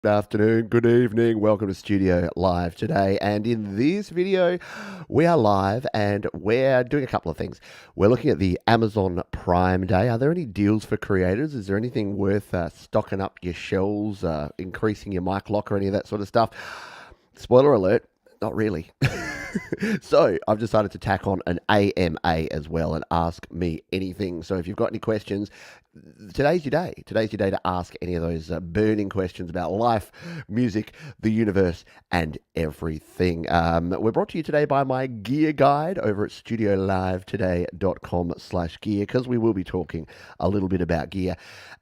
Afternoon, good evening. Welcome to Studio Live today. And in this video, we are live and we're doing a couple of things. We're looking at the Amazon Prime Day. Are there any deals for creators? Is there anything worth stocking up your shelves, increasing your mic lock, or any of that sort of stuff? Spoiler alert, not really. So I've decided to tack on an AMA as well and ask me anything. So if you've got any questions, today's your day. Today's your day to ask any of those burning questions about life, music, the universe, and everything. We're brought to you today by my gear guide over at studiolivetoday.com/gear, because we will be talking a little bit about gear.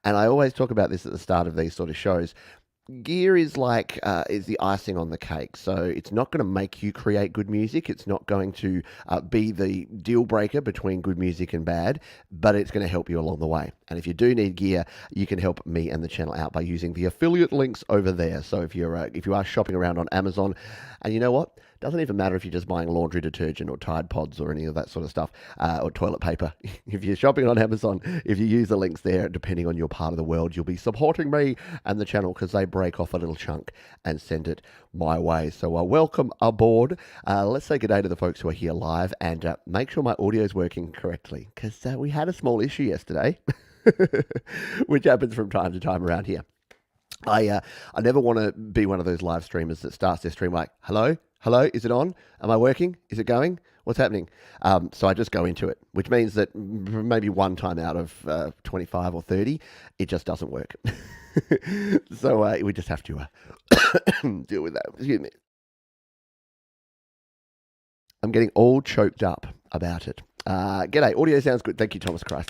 And I always talk about this at the start of these sort of shows. Gear is like is the icing on the cake. So it's not going to make you create good music. It's not going to be the deal breaker between good music and bad, but it's going to help you along the way. And if you do need gear, you can help me and the channel out by using the affiliate links over there. So if you are shopping around on Amazon, and you know what? Doesn't even matter if you're just buying laundry detergent or Tide Pods or any of that sort of stuff, or toilet paper. If you're shopping on Amazon, if you use the links there, depending on your part of the world, you'll be supporting me and the channel, because they break off a little chunk and send it my way. So welcome aboard. Let's say good day to the folks who are here live, and make sure my audio is working correctly, because we had a small issue yesterday, which happens from time to time around here. I never want to be one of those live streamers that starts their stream like, hello, is it on? Am I working? Is it going? What's happening? So I just go into it, which means that maybe one time out of 25 or 30, it just doesn't work. So we just have to deal with that. Excuse me. I'm getting all choked up about it. G'day, audio sounds good. Thank you, Thomas Christ.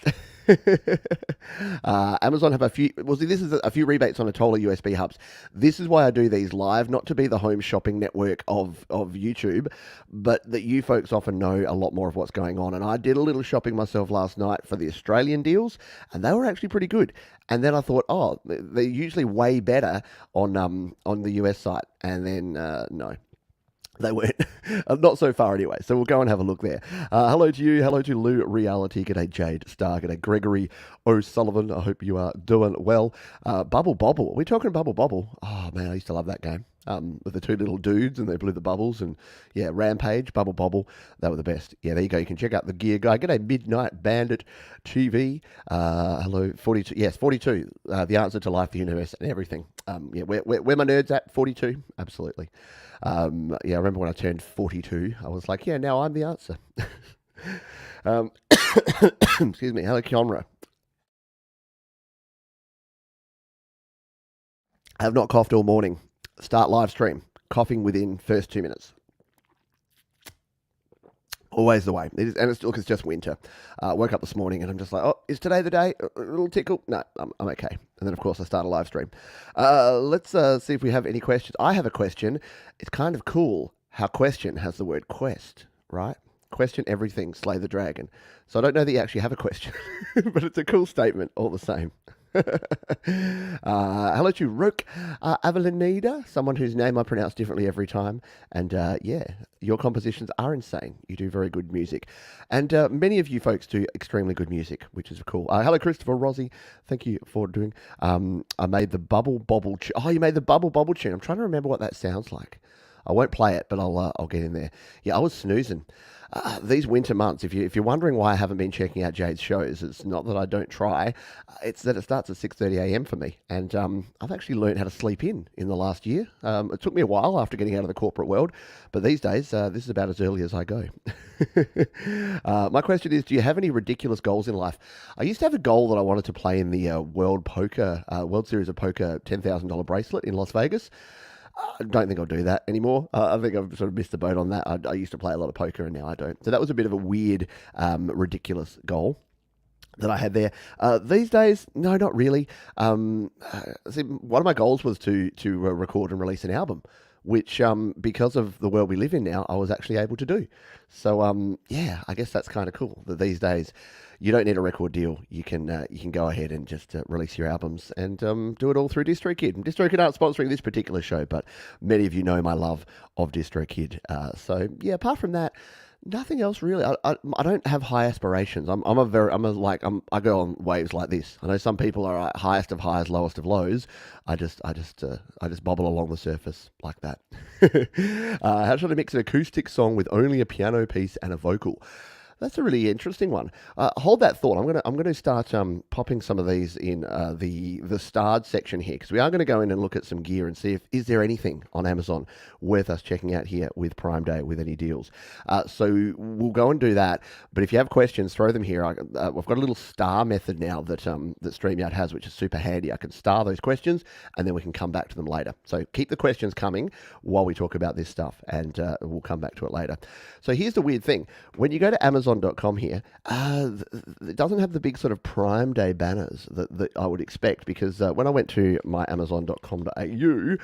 Amazon have a few. Well, see, this is a few rebates on Atola USB hubs. This is why I do these live, not to be the home shopping network of YouTube, but that you folks often know a lot more of what's going on. And I did a little shopping myself last night for the Australian deals, and they were actually pretty good. And then I thought, oh, they're usually way better on the US site. And then no. They weren't. Not so far anyway. So we'll go and have a look there. Hello to you. Hello to Lou Reality. G'day Jade Star. G'day Gregory O'Sullivan. I hope you are doing well. Bubble Bobble. Are we talking Bubble Bobble? Oh man, I used to love that game. With the two little dudes and they blew the bubbles, and yeah, Rampage, Bubble Bobble, they were the best. Yeah, there you go. You can check out the gear guy. G'day Midnight Bandit TV. Hello 42. Yes, 42. The answer to life, the universe, and everything. Yeah, where my nerds at? 42. Absolutely. Yeah, I remember when I turned 42, I was like, yeah, now I'm the answer. um, excuse me. Hello, Kionra. I have not coughed all morning. Start live stream. Coughing within first 2 minutes. Always the way. It is, and it's just winter. Woke up this morning and I'm just like, oh, is today the day? A little tickle? No, I'm okay. And then, of course, I start a live stream. Let's see if we have any questions. I have a question. It's kind of cool how question has the word quest, right? Question everything, slay the dragon. So I don't know that you actually have a question, but it's a cool statement all the same. Hello to Rook Avelinida, someone whose name I pronounce differently every time. And yeah, your compositions are insane. You do very good music. And many of you folks do extremely good music, which is cool. Hello, Christopher Rossi. Thank you for doing. I made the Bubble Bobble tune. Oh, you made the Bubble Bobble tune. I'm trying to remember what that sounds like. I won't play it, but I'll get in there. Yeah, I was snoozing. These winter months, if you're wondering why I haven't been checking out Jade's shows, it's not that I don't try. It's that it starts at 6:30 a.m. for me, and I've actually learned how to sleep in the last year. It took me a while after getting out of the corporate world, but these days this is about as early as I go. My question is, do you have any ridiculous goals in life? I used to have a goal that I wanted to play in the World Series of Poker $10,000 bracelet in Las Vegas. I don't think I'll do that anymore. I think I've sort of missed the boat on that. I used to play a lot of poker and now I don't. So that was a bit of a weird, ridiculous goal that I had there. These days, no, not really. See, one of my goals was to record and release an album, which because of the world we live in now, I was actually able to do. So yeah, I guess that's kind of cool that these days you don't need a record deal. You can go ahead and just release your albums and do it all through DistroKid. DistroKid aren't sponsoring this particular show, but many of you know my love of DistroKid. So yeah, apart from that, Nothing else really. I don't have high aspirations. I go on waves like this. I know some people are at highest of highs, lowest of lows. I just bobble along the surface like that. How should I mix an acoustic song with only a piano piece and a vocal? That's a really interesting one. Hold that thought. I'm gonna start popping some of these in the starred section here, because we are going to go in and look at some gear and see if is there anything on Amazon worth us checking out here with Prime Day with any deals. So we'll go and do that. But if you have questions, throw them here. We've got a little star method now that StreamYard has, which is super handy. I can star those questions and then we can come back to them later. So keep the questions coming while we talk about this stuff, and we'll come back to it later. So here's the weird thing: when you go to Amazon.com here, it doesn't have the big sort of Prime Day banners that I would expect, because when I went to my Amazon.com.au,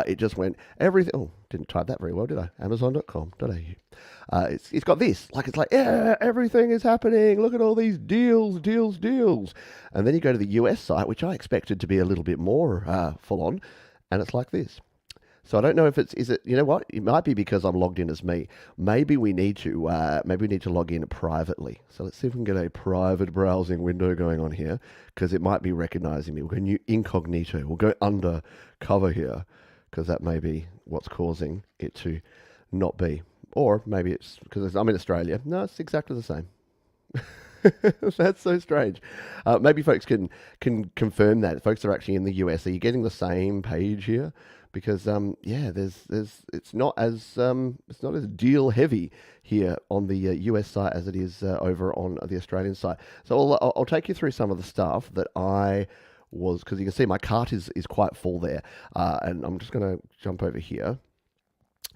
it just went everything. Oh, didn't type that very well, did I? Amazon.com.au. It's got this, it's like, yeah, everything is happening. Look at all these deals, deals, deals. And then you go to the US site, which I expected to be a little bit more full on, and it's like this. So I don't know if is it, you know what? It might be because I'm logged in as me. Maybe we need to log in privately. So let's see if we can get a private browsing window going on here, because it might be recognizing me. We'll go new incognito. We'll go under cover here, because that may be what's causing it to not be. Or maybe it's because I'm in Australia. No, it's exactly the same. That's so strange. Maybe folks can confirm that. Folks are actually in the US. Are you getting the same page here? Because yeah, there's it's not as deal heavy here on the US site as it is over on the Australian site. So I'll take you through some of the stuff that I was, because you can see my cart is quite full there, and I'm just going to jump over here.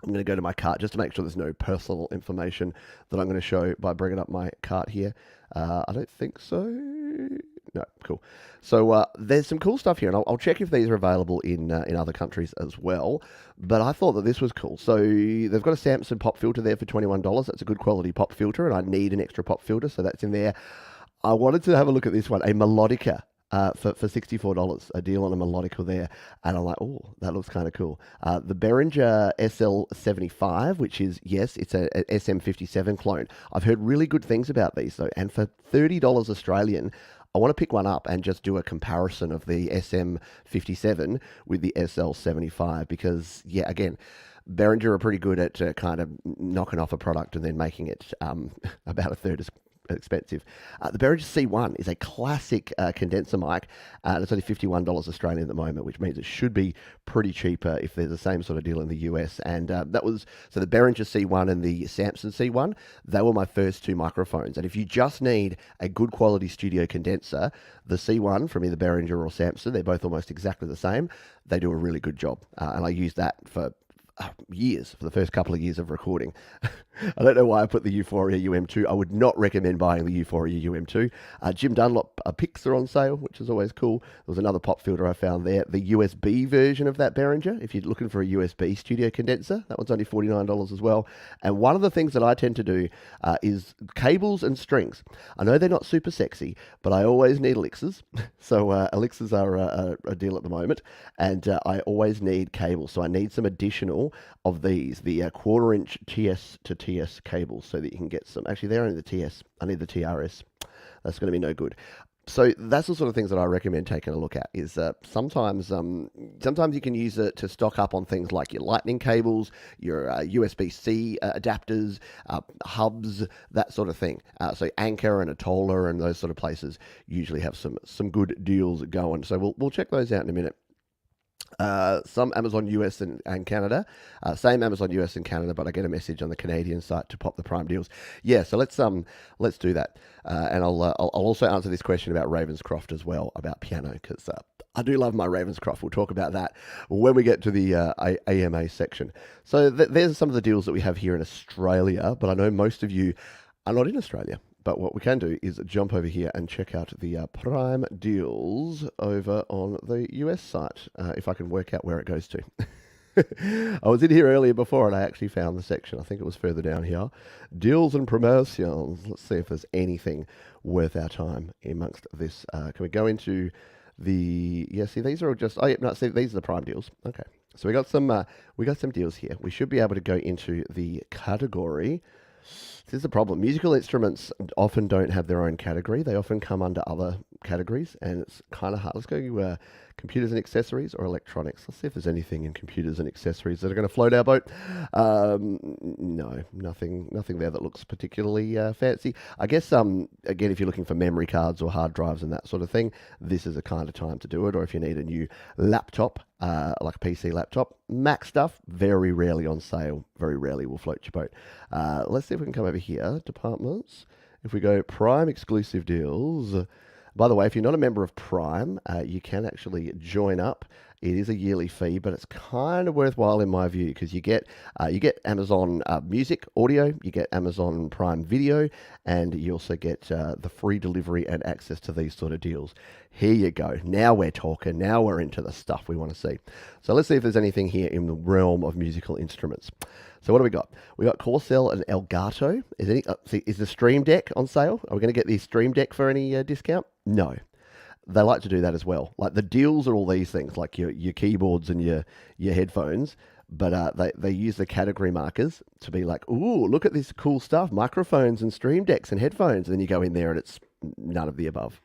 I'm going to go to my cart just to make sure there's no personal information that I'm going to show by bringing up my cart here. I don't think so. No, cool. So there's some cool stuff here, and I'll check if these are available in other countries as well. But I thought that this was cool. So they've got a Samson pop filter there for $21. That's a good quality pop filter, and I need an extra pop filter, so that's in there. I wanted to have a look at this one, a Melodica. For $64, a deal on a Melodica there, and I'm like, oh, that looks kind of cool. The Behringer SL75, which is, yes, it's a SM57 clone. I've heard really good things about these though, and for $30 Australian, I want to pick one up and just do a comparison of the SM57 with the SL75, because, yeah, again, Behringer are pretty good at kind of knocking off a product and then making it about a third as expensive. The Behringer C1 is a classic condenser mic, and it's only $51 Australian at the moment, which means it should be pretty cheaper if there's the same sort of deal in the US. And that was, so the Behringer C1 and the Samson C1, they were my first two microphones. And if you just need a good quality studio condenser, the C1 from either Behringer or Samson, they're both almost exactly the same. They do a really good job. And I use that for years, for the first couple of years of recording. I don't know why I put the Euphoria UM2. I would not recommend buying the Euphoria UM2. Jim Dunlop picks are on sale, which is always cool. There was another pop filter I found there. The USB version of that Behringer, if you're looking for a USB studio condenser, that one's only $49 as well. And one of the things that I tend to do is cables and strings. I know they're not super sexy, but I always need elixirs. So elixirs are a deal at the moment. And I always need cables. So I need some additional of these, the quarter-inch TS to TS cables, so that you can get some. Actually, they're only the TS. I need the TRS. That's going to be no good. So that's the sort of things that I recommend taking a look at. Is sometimes you can use it to stock up on things like your lightning cables, your USB-C adapters, hubs, that sort of thing. So Anker and Atola and those sort of places usually have some good deals going. So we'll check those out in a minute. Some Amazon US and Canada, same Amazon US and Canada, but I get a message on the Canadian site to pop the Prime deals. Yeah, so let's do that, and I'll also answer this question about Ravenscroft as well, about piano, because I do love my Ravenscroft. We'll talk about that when we get to the AMA section. So there's some of the deals that we have here in Australia, but I know most of you are not in Australia. But what we can do is jump over here and check out the Prime deals over on the US site, if I can work out where it goes to. I was in here earlier before and I actually found the section. I think it was further down here. Deals and promotions. Let's see if there's anything worth our time amongst this. Can we go into the... Yeah, see, these are all just... Oh, yeah, no, see, these are the Prime deals. Okay. So we got some deals here. We should be able to go into the category This is the problem. Musical instruments often don't have their own category. They often come under other categories, and it's kind of hard. Let's go computers and accessories or electronics. Let's see if there's anything in computers and accessories that are going to float our boat. No, nothing there that looks particularly fancy. I guess again, if you're looking for memory cards or hard drives and that sort of thing, this is a kind of time to do it. Or if you need a new laptop, like a PC laptop, Mac stuff, very rarely on sale. Very rarely will float your boat. Let's see if we can come over here, departments. If we go Prime exclusive deals. By the way, if you're not a member of Prime, you can actually join up. It is a yearly fee, but it's kind of worthwhile in my view because you get Amazon Music, audio, you get Amazon Prime Video, and you also get the free delivery and access to these sort of deals. Here you go. Now we're talking. Now we're into the stuff we want to see. So let's see if there's anything here in the realm of musical instruments. So what do we got? We got Corsair and Elgato. Is the Stream Deck on sale? Are we going to get the Stream Deck for any discount? No. They like to do that as well. Like the deals are all these things, like your keyboards and your headphones. But they use the category markers to be like, ooh, look at this cool stuff, microphones and Stream Decks and headphones. And then you go in there and it's none of the above.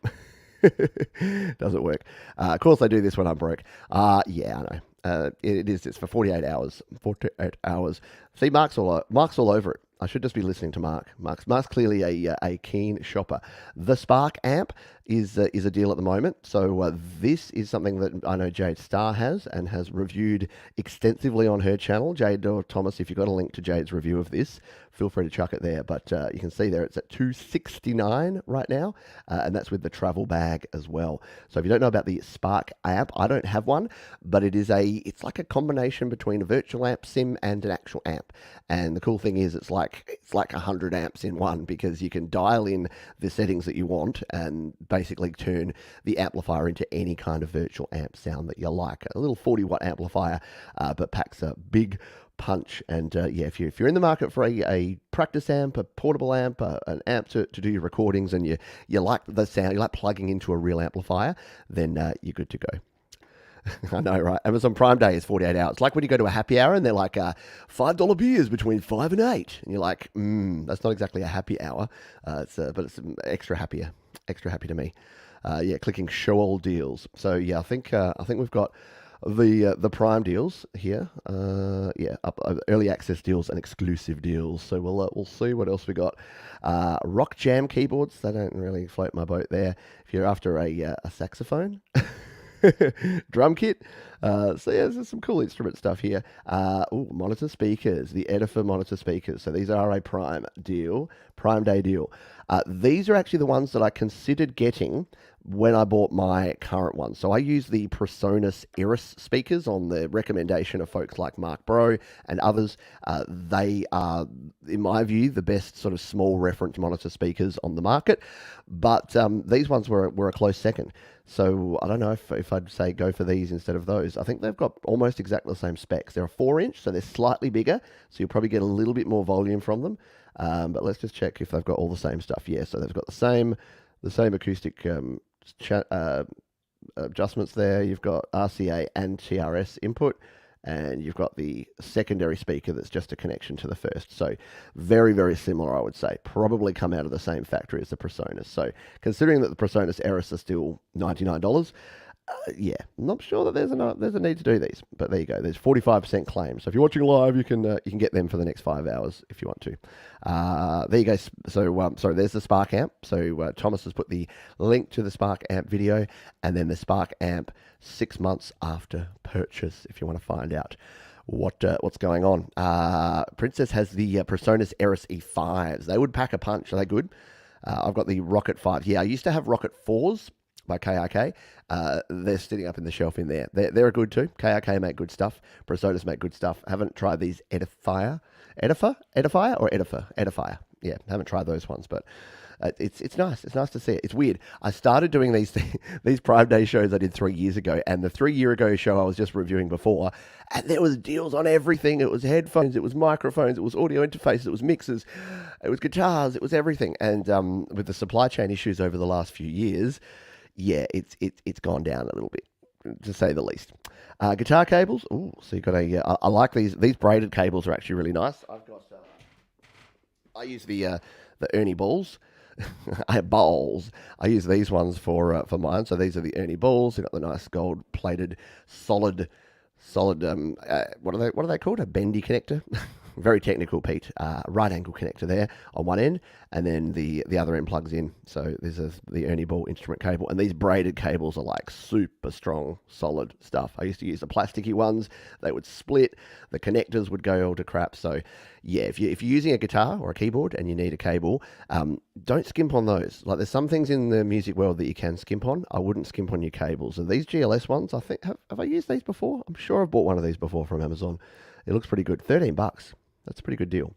Doesn't work. Of course, they do this when I'm broke. Yeah, I know. It's for 48 hours. 48 hours. See, Mark's all over it. I should just be listening to Mark. Mark's clearly a keen shopper. The Spark amp is a deal at the moment. So this is something that I know Jade Starr has and has reviewed extensively on her channel. Jade or Thomas, if you've got a link to Jade's review of this, feel free to chuck it there. But you can see there it's at $269 right now, and that's with the travel bag as well. So if you don't know about the Spark amp, I don't have one, but it's like a combination between a virtual amp sim and an actual amp. And the cool thing is it's like 100 amps in one because you can dial in the settings that you want and basically turn the amplifier into any kind of virtual amp sound that you like. A little 40-watt amplifier, but packs a big punch. And yeah, if you're in the market for a practice amp, a portable amp, an amp to do your recordings, and you like the sound, you like plugging into a real amplifier, then you're good to go. I know, right? Amazon Prime Day is 48 hours. Like when you go to a happy hour and they're like $5 beers between 5 and 8. And you're like, that's not exactly a happy hour. But it's extra happy to me. Yeah, clicking show all deals. So yeah, I think we've got the Prime deals here. Yeah, early access deals and exclusive deals. So we'll see what else we got. Rock Jam keyboards. They don't really float my boat there. If you're after a saxophone. Drum kit. So yeah, there's some cool instrument stuff here. Monitor speakers, the Edifer monitor speakers. So these are a Prime Day deal. These are actually the ones that I considered getting when I bought my current one. So I use the PreSonus Eris speakers on the recommendation of folks like Mark Bro and others. They are, in my view, the best sort of small reference monitor speakers on the market. But these ones were a close second. So I don't know if I'd say go for these instead of those. I think they've got almost exactly the same specs. They're a 4-inch, so they're slightly bigger, so you'll probably get a little bit more volume from them. But let's just check if they've got all the same stuff. Yeah, so they've got the same acoustic adjustments there. You've got RCA and TRS input, and you've got the secondary speaker that's just a connection to the first. So very, very similar, I would say. Probably come out of the same factory as the PreSonus. So considering that the PreSonus Eris are still $99, yeah, not sure that there's a need to do these. But there you go. There's 45% claim. So if you're watching live, you can get them for the next 5 hours if you want to. There you go. So sorry, there's the Spark amp. So Thomas has put the link to the Spark amp video, and then the Spark amp 6 months after purchase if you want to find out what's going on. Princess has the PreSonus Eris E5s. They would pack a punch. Are they good? I've got the Rocket 5. Yeah, I used to have Rocket 4s by KRK. They're sitting up in the shelf in there. They're good too. KRK make good stuff. PreSonus make good stuff. Haven't tried these Edifier. Yeah, haven't tried those ones, but it's nice. It's nice to see it. It's weird. I started doing these Prime Day shows I did 3 years ago, and the 3 year ago show I was just reviewing before, and there was deals on everything. It was headphones, it was microphones, it was audio interfaces, it was mixers, it was guitars, it was everything. And with the supply chain issues over the last few years, yeah, it's gone down a little bit, to say the least. Guitar cables. Oh, so you got I like these. These braided cables are actually really nice. I use the Ernie balls. I have balls. I use these ones for mine. So these are the Ernie balls. They've got the nice gold plated, solid. What are they called? A bendy connector. Very technical, Pete. Right angle connector there on one end, and then the other end plugs in. So this is the Ernie Ball instrument cable, and these braided cables are like super strong, solid stuff. I used to use the plasticky ones; they would split. The connectors would go all to crap. So yeah, if you're using a guitar or a keyboard and you need a cable, don't skimp on those. Like there's some things in the music world that you can skimp on. I wouldn't skimp on your cables. And these GLS ones, I think, have I used these before? I'm sure I've bought one of these before from Amazon. It looks pretty good. $13. That's a pretty good deal.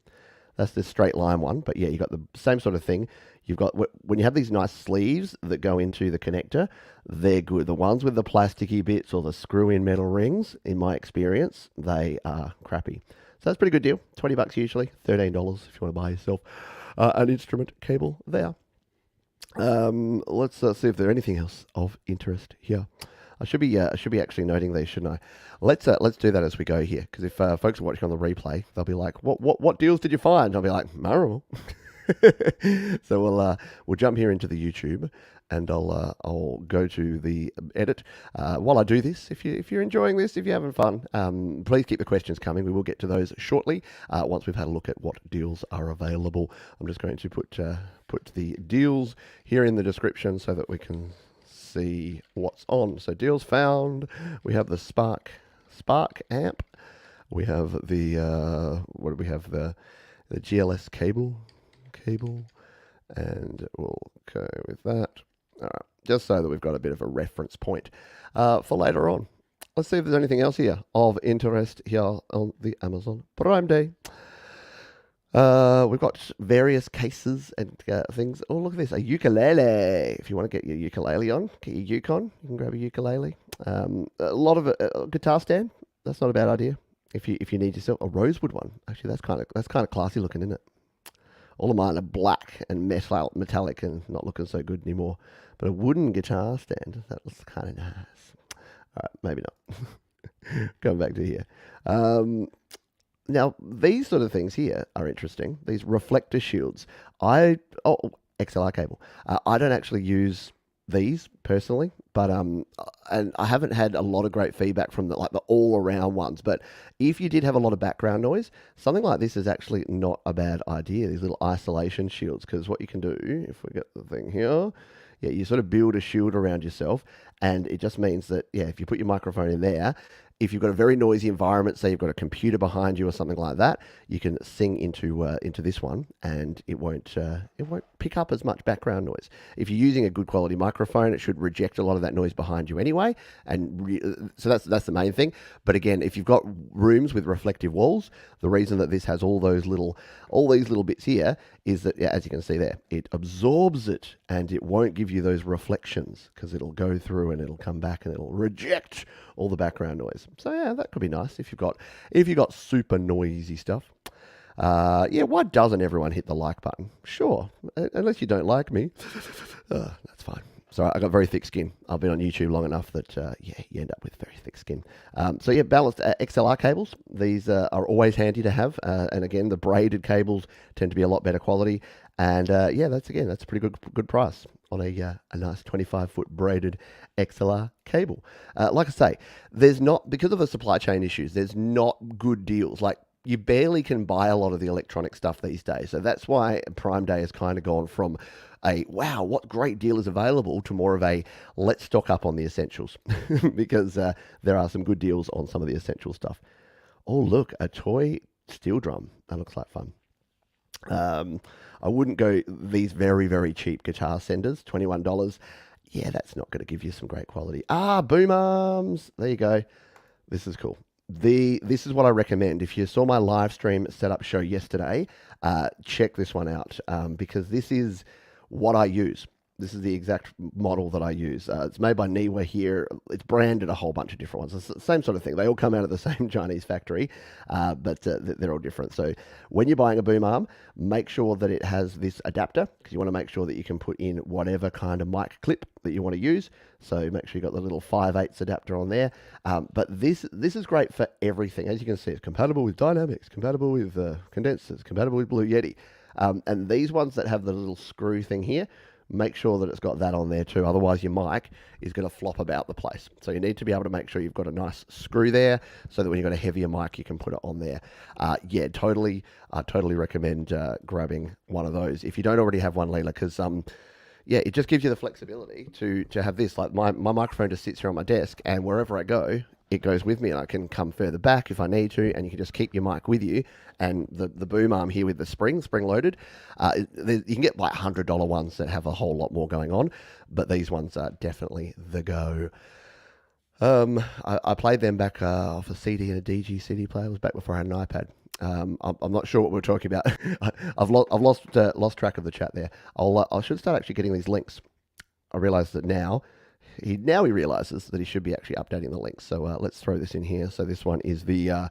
That's the straight line one. But yeah, you got the same sort of thing. You've got, when you have these nice sleeves that go into the connector, they're good. The ones with the plasticky bits or the screw-in metal rings, in my experience, they are crappy. So that's a pretty good deal. $20 usually. $13 if you want to buy yourself an instrument cable there. Let's see if there's anything else of interest here. I should be actually noting these, shouldn't I? Let's do that as we go here, because if folks are watching on the replay, they'll be like, "What deals did you find?" I'll be like, "I don't know." So we'll jump here into the YouTube, and I'll go to the edit. While I do this, if you're enjoying this, if you're having fun, please keep the questions coming. We will get to those shortly once we've had a look at what deals are available. I'm just going to put the deals here in the description so that we can see what's on. So deals found. We have the Spark amp. We have the what do we have? The GLS cable, and we'll go with that. All right, just so that we've got a bit of a reference point for later on. Let's see if there's anything else here of interest here on the Amazon Prime Day. We've got various cases and things. Oh, look at this, a ukulele. If you want to get your ukulele on, get your Yukon, you can grab a ukulele. A lot of a guitar stand. That's not a bad idea. If you need yourself a rosewood one, actually that's kind of classy looking, isn't it? All of mine are black and metallic and not looking so good anymore. But a wooden guitar stand, that looks kind of nice. All right, maybe not. Going back to here. Now, these sort of things here are interesting. These reflector shields. XLR cable. I don't actually use these personally, but and I haven't had a lot of great feedback from the all-around ones. But if you did have a lot of background noise, something like this is actually not a bad idea. These little isolation shields, because what you can do, if we get the thing here, yeah, you sort of build a shield around yourself, and it just means that, yeah, if you put your microphone in there, if you've got a very noisy environment, say you've got a computer behind you or something like that, you can sing into this one, and it won't pick up as much background noise. If you're using a good quality microphone, it should reject a lot of that noise behind you anyway, and so that's the main thing. But again, if you've got rooms with reflective walls, the reason that this has all these little bits here is that, yeah, as you can see there, it absorbs it and it won't give you those reflections, because it'll go through and it'll come back and it'll reject all the background noise. So yeah, that could be nice if you've got super noisy stuff. Yeah, why doesn't everyone hit the like button? Sure, unless you don't like me. That's fine. Sorry, I got very thick skin. I've been on YouTube long enough that, yeah, you end up with very thick skin. So yeah, balanced XLR cables. These are always handy to have. And again, the braided cables tend to be a lot better quality. And yeah, that's a pretty good price on a nice 25-foot braided XLR cable. Like I say, because of the supply chain issues, there's not good deals. Like, you barely can buy a lot of the electronic stuff these days. So that's why Prime Day has kind of gone from a, wow, what great deal is available, to more of a, let's stock up on the essentials. Because there are some good deals on some of the essential stuff. Oh, look, a toy steel drum. That looks like fun. I wouldn't go these very, very cheap guitar senders, $21. Yeah, that's not going to give you some great quality. Boom arms. There you go. This is cool. This is what I recommend. If you saw my live stream setup show yesterday, check this one out, because this is what I use. This is the exact model that I use. It's made by Neewer here. It's branded a whole bunch of different ones. It's the same sort of thing. They all come out of the same Chinese factory, but they're all different. So when you're buying a boom arm, make sure that it has this adapter, because you want to make sure that you can put in whatever kind of mic clip that you want to use. So make sure you got the little 5/8 adapter on there. But this is great for everything. As you can see, it's compatible with Dynamics, compatible with condensers, compatible with Blue Yeti. And these ones that have the little screw thing here, make sure that it's got that on there too. Otherwise, your mic is going to flop about the place. So you need to be able to make sure you've got a nice screw there so that when you've got a heavier mic, you can put it on there. Yeah, totally. I totally recommend grabbing one of those if you don't already have one, Leela, because yeah, it just gives you the flexibility to have this. Like my microphone just sits here on my desk, and wherever I go, it goes with me, and I can come further back if I need to, and you can just keep your mic with you. And the boom arm here with the spring loaded, you can get like $100 ones that have a whole lot more going on, but these ones are definitely the go. I played them back off a CD and a DG CD player. It was back before I had an iPad. I'm not sure what we're talking about. I've lost track of the chat there. I should start actually getting these links. I realise that now he realises that he should be actually updating the links. So let's throw this in here. So this one is the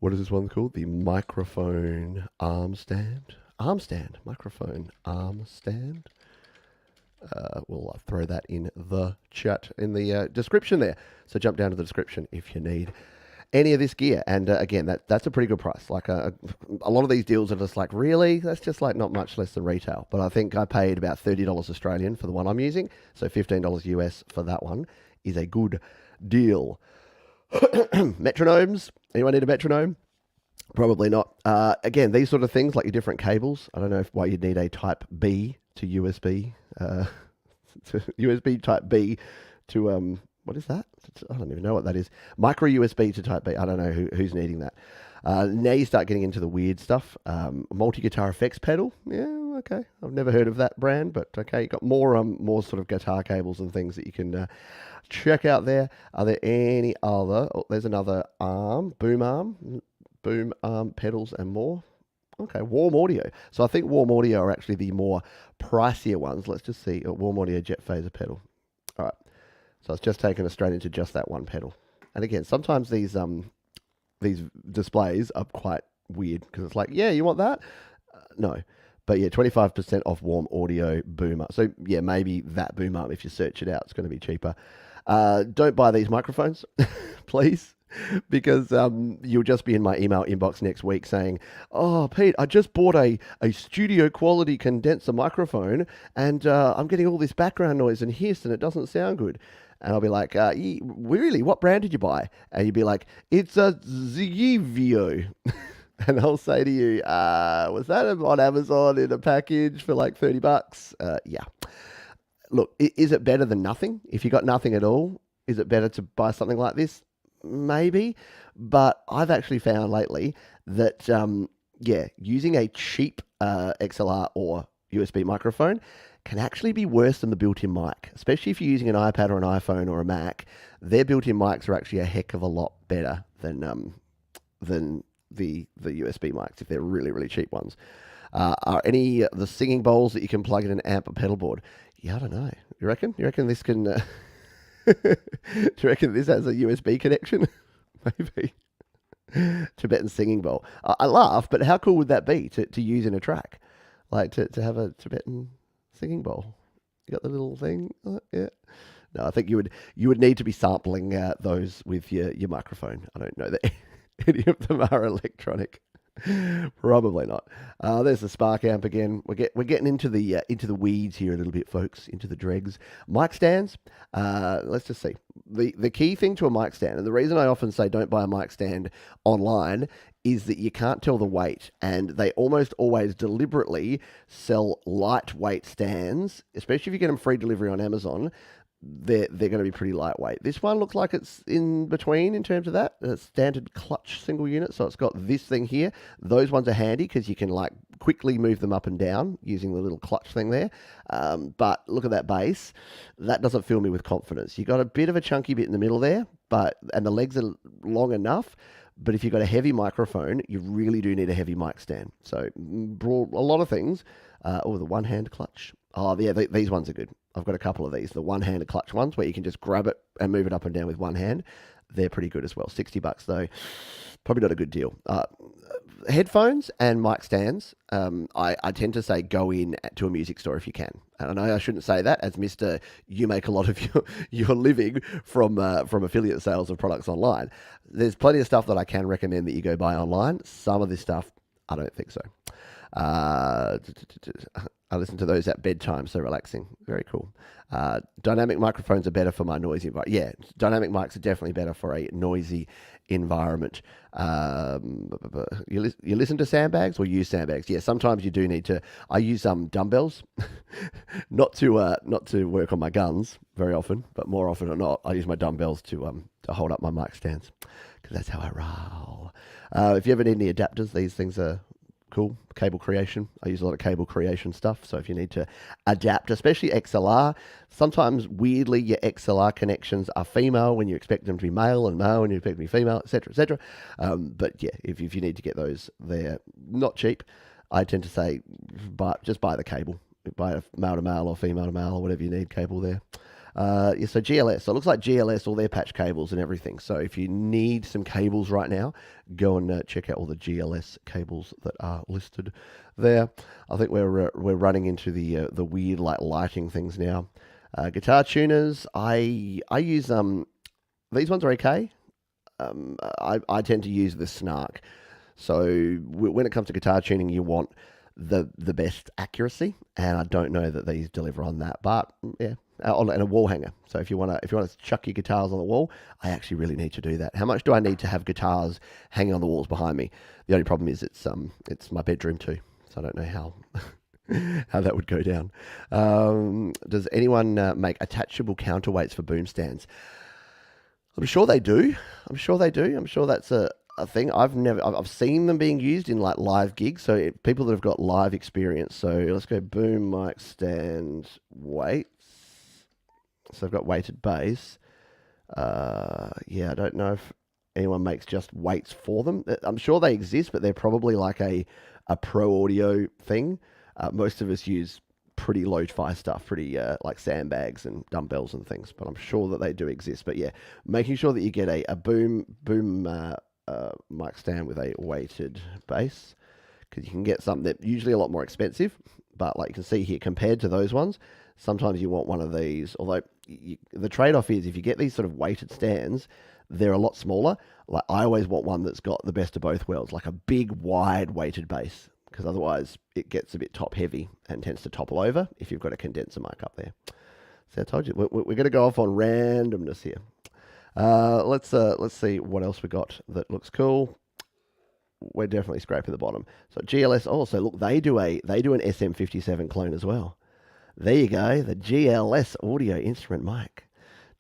what is this one called? The microphone arm stand. Microphone arm stand. We'll throw that in the chat in the description there. So jump down to the description if you need any of this gear. And again, that's a pretty good price. Like a lot of these deals are just like, really? That's just like not much less than retail. But I think I paid about $30 Australian for the one I'm using. So $15 US for that one is a good deal. Metronomes. Anyone need a metronome? Probably not. Again, these sort of things like your different cables. I don't know why you'd need a Type B to USB. To USB Type B to what is that? I don't even know what that is. Micro USB to Type B. I don't know who's needing that. Now you start getting into the weird stuff. Multi-guitar effects pedal. Yeah, okay. I've never heard of that brand, but okay. You've got more sort of guitar cables and things that you can check out there. Are there any other? Oh, there's another boom arm pedals and more. Okay, Warm Audio. So I think Warm Audio are actually the more pricier ones. Let's just see. Warm Audio Jet Phaser pedal. All right. So it's just taken us straight into just that one pedal. And again, sometimes these displays are quite weird because it's like, yeah, you want that? No. But yeah, 25% off Warm Audio boom arm. So yeah, maybe that boom arm, if you search it out, it's going to be cheaper. Don't buy these microphones, please. Because you'll just be in my email inbox next week saying, oh, Pete, I just bought a studio quality condenser microphone and I'm getting all this background noise and hiss and it doesn't sound good. And I'll be like, really? What brand did you buy? And you'd be like, it's a Zigivio. And I'll say to you, was that on Amazon in a package for like $30? Yeah. Look, is it better than nothing? If you got nothing at all, is it better to buy something like this? Maybe, but I've actually found lately that using a cheap XLR or USB microphone can actually be worse than the built-in mic, especially if you're using an iPad or an iPhone or a Mac. Their built-in mics are actually a heck of a lot better than the USB mics if they're really, really cheap ones. Are any the singing bowls that you can plug in an amp or pedal board? Yeah, I don't know. You reckon this can? Do you reckon this has a USB connection? Maybe. Tibetan singing bowl. I laugh, but how cool would that be to use in a track? Like to have a Tibetan singing bowl. You got the little thing? Yeah. No, I think you would need to be sampling those with your microphone. I don't know that any of them are electronic. Probably not. There's the Spark amp again. We're getting into the weeds here a little bit, folks. Into the dregs. Mic stands. Let's just see. The key thing to a mic stand, and the reason I often say don't buy a mic stand online, is that you can't tell the weight, and they almost always deliberately sell lightweight stands, especially if you get them free delivery on Amazon. They're going to be pretty lightweight. This one looks like it's in between in terms of that. It's standard clutch single unit, so it's got this thing here. Those ones are handy because you can like quickly move them up and down using the little clutch thing there. But look at that bass. That doesn't fill me with confidence. You got a bit of a chunky bit in the middle there, and the legs are long enough. But if you've got a heavy microphone, you really do need a heavy mic stand. So a lot of things. The one-hand clutch. Oh, yeah, these ones are good. I've got a couple of these. The one-handed clutch ones where you can just grab it and move it up and down with one hand. They're pretty good as well. $60 though. Probably not a good deal. Headphones and mic stands, I tend to say go in to a music store if you can. And I know I shouldn't say that as Mr. You make a lot of your living from affiliate sales of products online. There's plenty of stuff that I can recommend that you go buy online. Some of this stuff, I don't think so. I listen to those at bedtime, so relaxing. Very cool. Dynamic microphones are better for my noisy environment. Yeah, dynamic mics are definitely better for a noisy environment. You listen to sandbags or use sandbags? Yeah, sometimes you do need to. I use dumbbells, not to work on my guns very often, but more often than not, I use my dumbbells to hold up my mic stands because that's how I roll. If you ever need any adapters, these things are cool. Cable creation. I use a lot of cable creation stuff. So if you need to adapt, especially XLR, sometimes weirdly your XLR connections are female when you expect them to be male, and male when you expect them to be female, etc., etc. But yeah, if you need to get those, they're not cheap. I tend to say, just buy the cable. Buy a male to male or female to male or whatever you need cable there. Yeah, so GLS. So it looks like GLS, all their patch cables and everything. So if you need some cables right now, go and check out all the GLS cables that are listed there. I think we're running into the weird like lighting things now. Guitar tuners. I use these ones are okay. I tend to use the Snark. So when it comes to guitar tuning, you want the best accuracy, and I don't know that these deliver on that. But yeah, and a wall hanger. So if you want to chuck your guitars on the wall, I actually really need to do that. How much do I need to have guitars hanging on the walls behind me? The only problem is it's my bedroom too, so I don't know how how that would go down. Does anyone make attachable counterweights for boom stands? I'm sure they do. I'm sure that's a thing. I've seen them being used in like live gigs. So people that have got live experience. So let's go boom mic stand weights. So I've got weighted bass. Yeah, I don't know if anyone makes just weights for them. I'm sure they exist, but they're probably like a pro audio thing. Most of us use pretty lo-fi stuff, pretty like sandbags and dumbbells and things, but I'm sure that they do exist. But yeah, making sure that you get a boom mic stand with a weighted bass, because you can get something that usually a lot more expensive, but like you can see here, compared to those ones, sometimes you want one of these, although the trade-off is if you get these sort of weighted stands, they're a lot smaller. Like I always want one that's got the best of both worlds, like a big wide weighted bass, because otherwise it gets a bit top heavy and tends to topple over if you've got a condenser mic up there. So I told you, we're going to go off on randomness here. Let's see what else we got that looks cool. We're definitely scraping the bottom. So GLS also, look, they do an SM57 clone as well. There you go, the GLS audio instrument mic,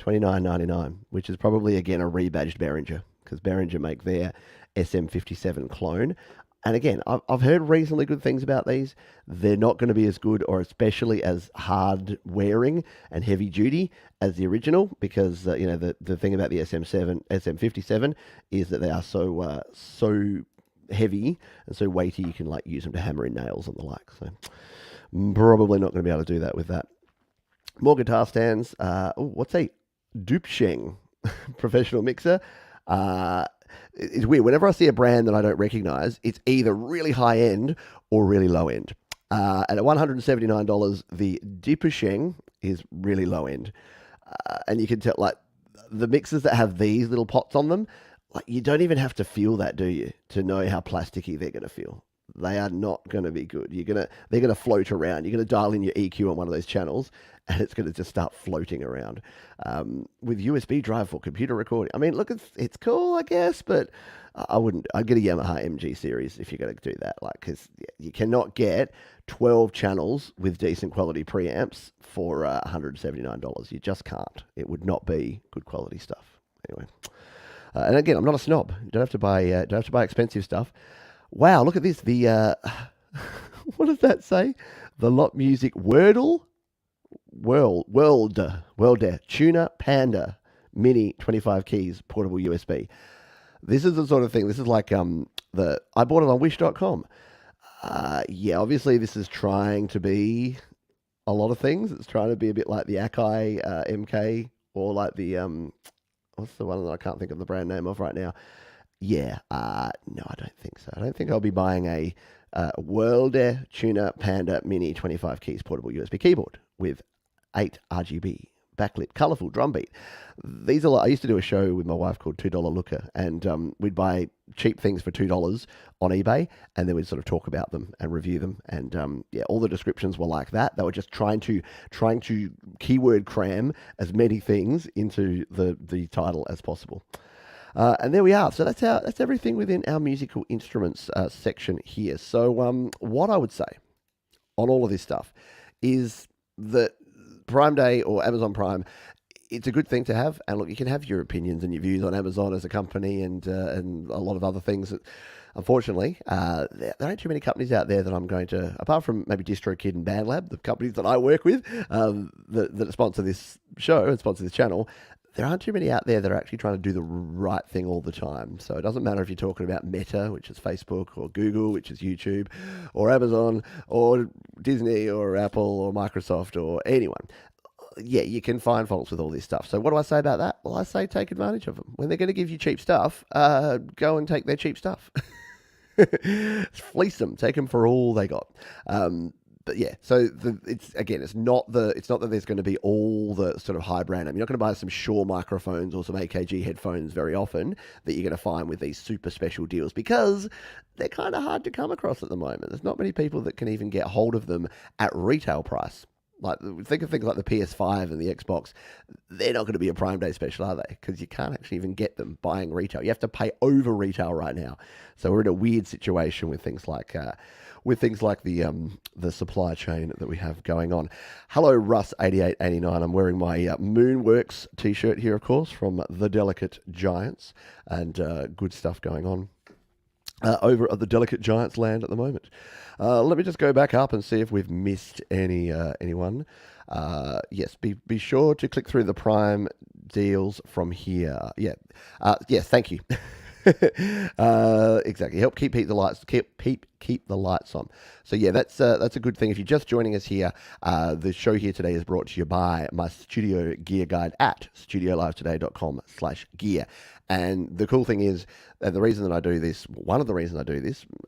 $29.99, which is probably again a rebadged Behringer, because Behringer make their SM57 clone. And again, I've heard reasonably good things about these. They're not going to be as good or especially as hard wearing and heavy duty as the original, because the thing about the SM57 is that they are so heavy and so weighty you can like use them to hammer in nails and the like. So probably not going to be able to do that with that. More guitar stands. What's a Dupsheng professional mixer? It's weird. Whenever I see a brand that I don't recognize, it's either really high end or really low end. And at $179, the Dupsheng is really low end. And you can tell, like, the mixers that have these little pots on them, like, you don't even have to feel that, do you, to know how plasticky they're going to feel. They are not going to be good. They're going to float around. You're going to dial in your EQ on one of those channels, and it's going to just start floating around. With USB drive for computer recording. I mean, look, it's cool, I guess, but I'd get a Yamaha MG series if you're going to do that. Like, because you cannot get 12 channels with decent quality preamps for $179. You just can't. It would not be good quality stuff. Anyway, and again, I'm not a snob. You don't have to buy expensive stuff. Wow, look at this. The what does that say? The Lot Music World Tuner Panda Mini 25 keys portable USB. This is the sort of thing. This is like I bought it on Wish.com. Yeah, obviously this is trying to be a lot of things. It's trying to be a bit like the Akai MK, or like the what's the one that I can't think of the brand name of right now. Yeah, no, I don't think so. I don't think I'll be buying a World Tuner Panda Mini 25 keys portable USB keyboard with 8 RGB backlit, colourful drum beat. These are I used to do a show with my wife called $2 Looker, and we'd buy cheap things for $2 on eBay, and then we'd sort of talk about them and review them. And all the descriptions were like that. They were just trying to keyword cram as many things into the title as possible. And there we are. So that's everything within our musical instruments section here. So what I would say on all of this stuff is that Prime Day or Amazon Prime, it's a good thing to have. And look, you can have your opinions and your views on Amazon as a company and a lot of other things. Unfortunately, there aren't too many companies out there that I'm going to, apart from maybe DistroKid and BandLab, the companies that I work with that sponsor this show and sponsor this channel. There aren't too many out there that are actually trying to do the right thing all the time. So it doesn't matter if you're talking about Meta, which is Facebook, or Google, which is YouTube, or Amazon, or Disney, or Apple, or Microsoft, or anyone. Yeah, you can find faults with all this stuff. So what do I say about that? Well, I say take advantage of them. When they're going to give you cheap stuff, go and take their cheap stuff. Fleece them. Take them for all they got. But yeah, so it's not that there's going to be all the sort of high brand. I mean, you're not going to buy some Shure microphones or some AKG headphones very often that you're going to find with these super special deals, because they're kind of hard to come across at the moment. There's not many people that can even get hold of them at retail price. Like, think of things like the PS5 and the Xbox. They're not going to be a Prime Day special, are they? Because you can't actually even get them buying retail. You have to pay over retail right now. So we're in a weird situation with things like the supply chain that we have going on. Hello, Russ8889. I'm wearing my Moonworks t-shirt here, of course, from The Delicate Giants, and good stuff going on over at the Delicate Giants land at the moment. Let me just go back up and see if we've missed anyone. Yes, be sure to click through the Prime deals from here. Yeah. Yes, thank you. Exactly. Help keep the lights keep the lights on. So yeah, that's a good thing. If you're just joining us here, the show here today is brought to you by my studio gear guide at studiolivetoday.com/gear. And the cool thing is, one of the reasons I do this,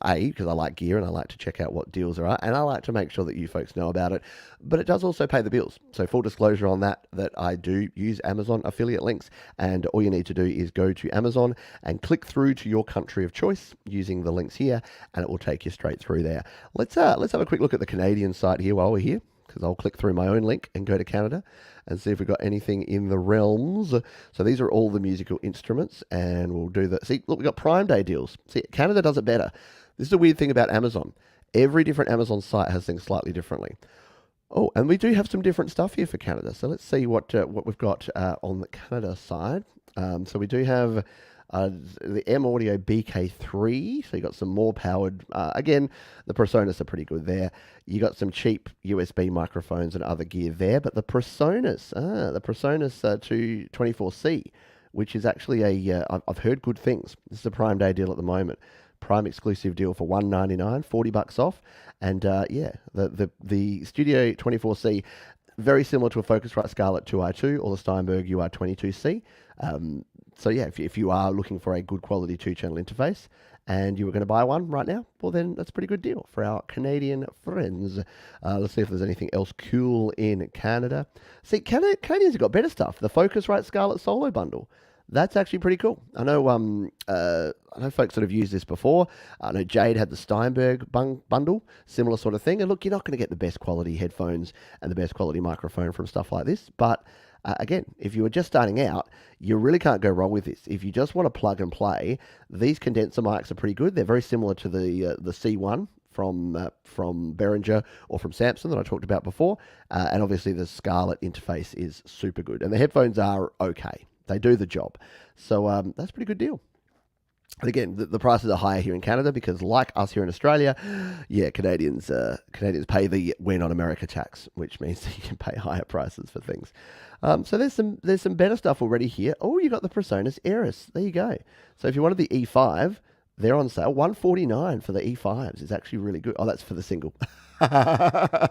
because I like gear and I like to check out what deals there are, and I like to make sure that you folks know about it, but it does also pay the bills. So full disclosure on that I do use Amazon affiliate links, and all you need to do is go to Amazon and click through to your country of choice using the links here, and it will take you straight through there. Let's have a quick look at the Canadian site here while we're here, because I'll click through my own link and go to Canada and see if we've got anything in the realms. So these are all the musical instruments, and we'll do the... See, look, we've got Prime Day deals. See, Canada does it better. This is the weird thing about Amazon. Every different Amazon site has things slightly differently. Oh, and we do have some different stuff here for Canada. So let's see what we've got on the Canada side. So we do have... the M Audio BK3, so you got some more powered, again, the Presonus are pretty good there. You got some cheap USB microphones and other gear there, but the Presonus 224C, which is actually I've heard good things. This is a Prime Day deal at the moment. Prime exclusive deal for $199, $40 off, and the Studio 24C, very similar to a Focusrite Scarlett 2i2 or the Steinberg UR22C. So yeah, if you are looking for a good quality 2-channel interface and you were going to buy one right now, well then that's a pretty good deal for our Canadian friends. Let's see if there's anything else cool in Canada. See, Canadians have got better stuff. The Focusrite Scarlett Solo Bundle. That's actually pretty cool. I know folks that have used this before. I know Jade had the Steinberg bundle, similar sort of thing. And look, you're not going to get the best quality headphones and the best quality microphone from stuff like this, but again, if you were just starting out, you really can't go wrong with this. If you just want to plug and play, these condenser mics are pretty good. They're very similar to the C1 from Behringer or from Samson that I talked about before. And obviously the Scarlett interface is super good. And the headphones are okay. They do the job. So that's a pretty good deal. And again, the prices are higher here in Canada because, like us here in Australia, yeah, Canadians pay the "We're Not America" tax, which means that you can pay higher prices for things. So there's some better stuff already here. Oh, you got the Presonus Eris. There you go. So if you wanted the E5, they're on sale. $149 for the E5s is actually really good. Oh, that's for the single. I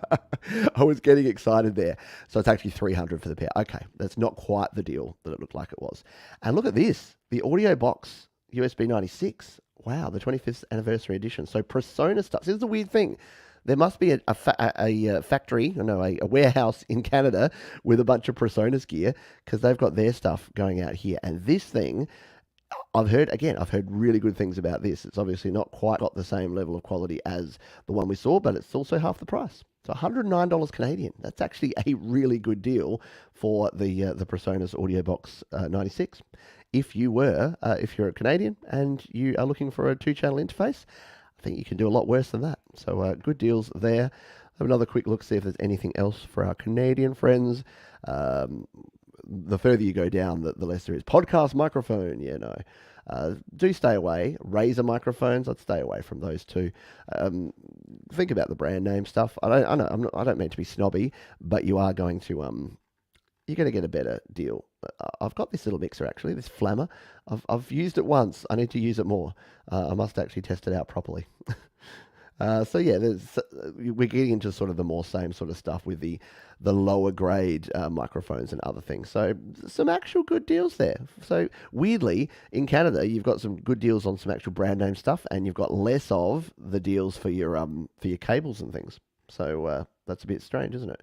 was getting excited there. So it's actually $300 for the pair. Okay, that's not quite the deal that it looked like it was. And look at this, the Audio Box USB 96. Wow, the 25th anniversary edition. So Presonus stuff. This is the weird thing. There must be a factory, no, a warehouse in Canada with a bunch of PreSonus gear because they've got their stuff going out here. And this thing, I've heard really good things about this. It's obviously not quite got the same level of quality as the one we saw, but it's also half the price. So $109 Canadian. That's actually a really good deal for the PreSonus Audio Box 96. If you're a Canadian and you are looking for a 2-channel interface, I think you can do a lot worse than that. So good deals there. Have another quick look, see if there's anything else for our Canadian friends. The further you go down, the less there is. Podcast microphone, yeah, no. Do stay away. Razer microphones, I'd stay away from those two. Think about the brand name stuff. I don't mean to be snobby, but you are going to you're going to get a better deal. I've got this little mixer actually, this Flammer. I've used it once. I need to use it more. I must actually test it out properly. So yeah, we're getting into sort of the more same sort of stuff with the lower grade microphones and other things. So some actual good deals there. So weirdly, in Canada, you've got some good deals on some actual brand name stuff, and you've got less of the deals for your cables and things. So that's a bit strange, isn't it?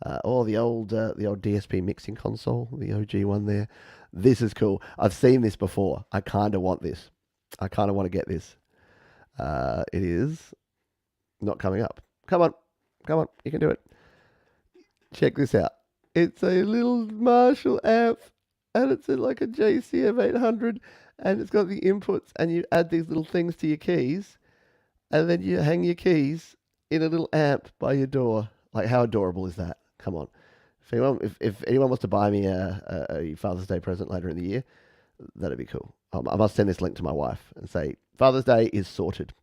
The old DSP mixing console, the OG one there. This is cool. I've seen this before. I kind of want this. I kind of want to get this. It is not coming up. Come on. You can do it. Check this out. It's a little Marshall amp, and it's like a JCM 800, and it's got the inputs, and you add these little things to your keys, and then you hang your keys in a little amp by your door. Like, how adorable is that? Come on. If anyone wants to buy me a Father's Day present later in the year, that'd be cool. I must send this link to my wife and say, Father's Day is sorted.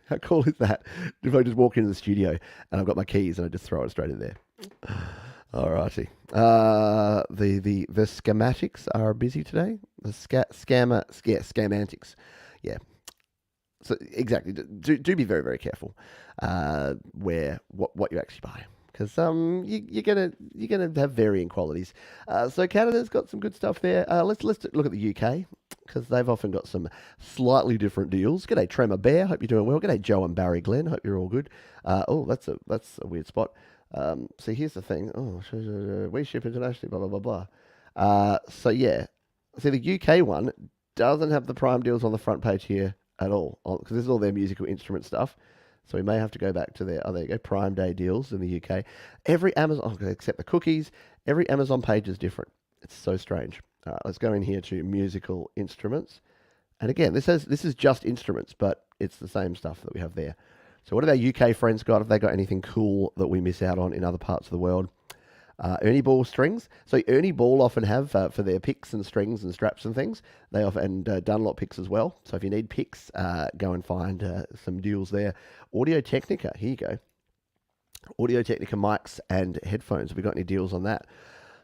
How cool is that? If I just walk into the studio and I've got my keys and I just throw it straight in there. Alrighty. The schematics are busy today. The scamantics. Yeah. So exactly. Do be very, very careful what you actually buy. Because you're gonna have varying qualities. So Canada's got some good stuff there. Let's look at the UK, because they've often got some slightly different deals. G'day Tremor Bear, hope you're doing well. G'day Joe and Barry Glenn, hope you're all good. That's a weird spot. So here's the thing. We ship internationally. Blah blah blah blah. So yeah, see the UK one doesn't have the prime deals on the front page here at all, because this is all their musical instrument stuff. So we may have to go back to there you go, Prime Day deals in the UK. Every Amazon, except the cookies, every Amazon page is different. It's so strange. All right, let's go in here to musical instruments. And again, this is just instruments, but it's the same stuff that we have there. So what have our UK friends got? Have they got anything cool that we miss out on in other parts of the world? Ernie Ball strings. So Ernie Ball often have for their picks and strings and straps and things. They often Dunlop picks as well. So if you need picks, go and find some deals there. Audio Technica. Here you go. Audio Technica mics and headphones. Have we got any deals on that?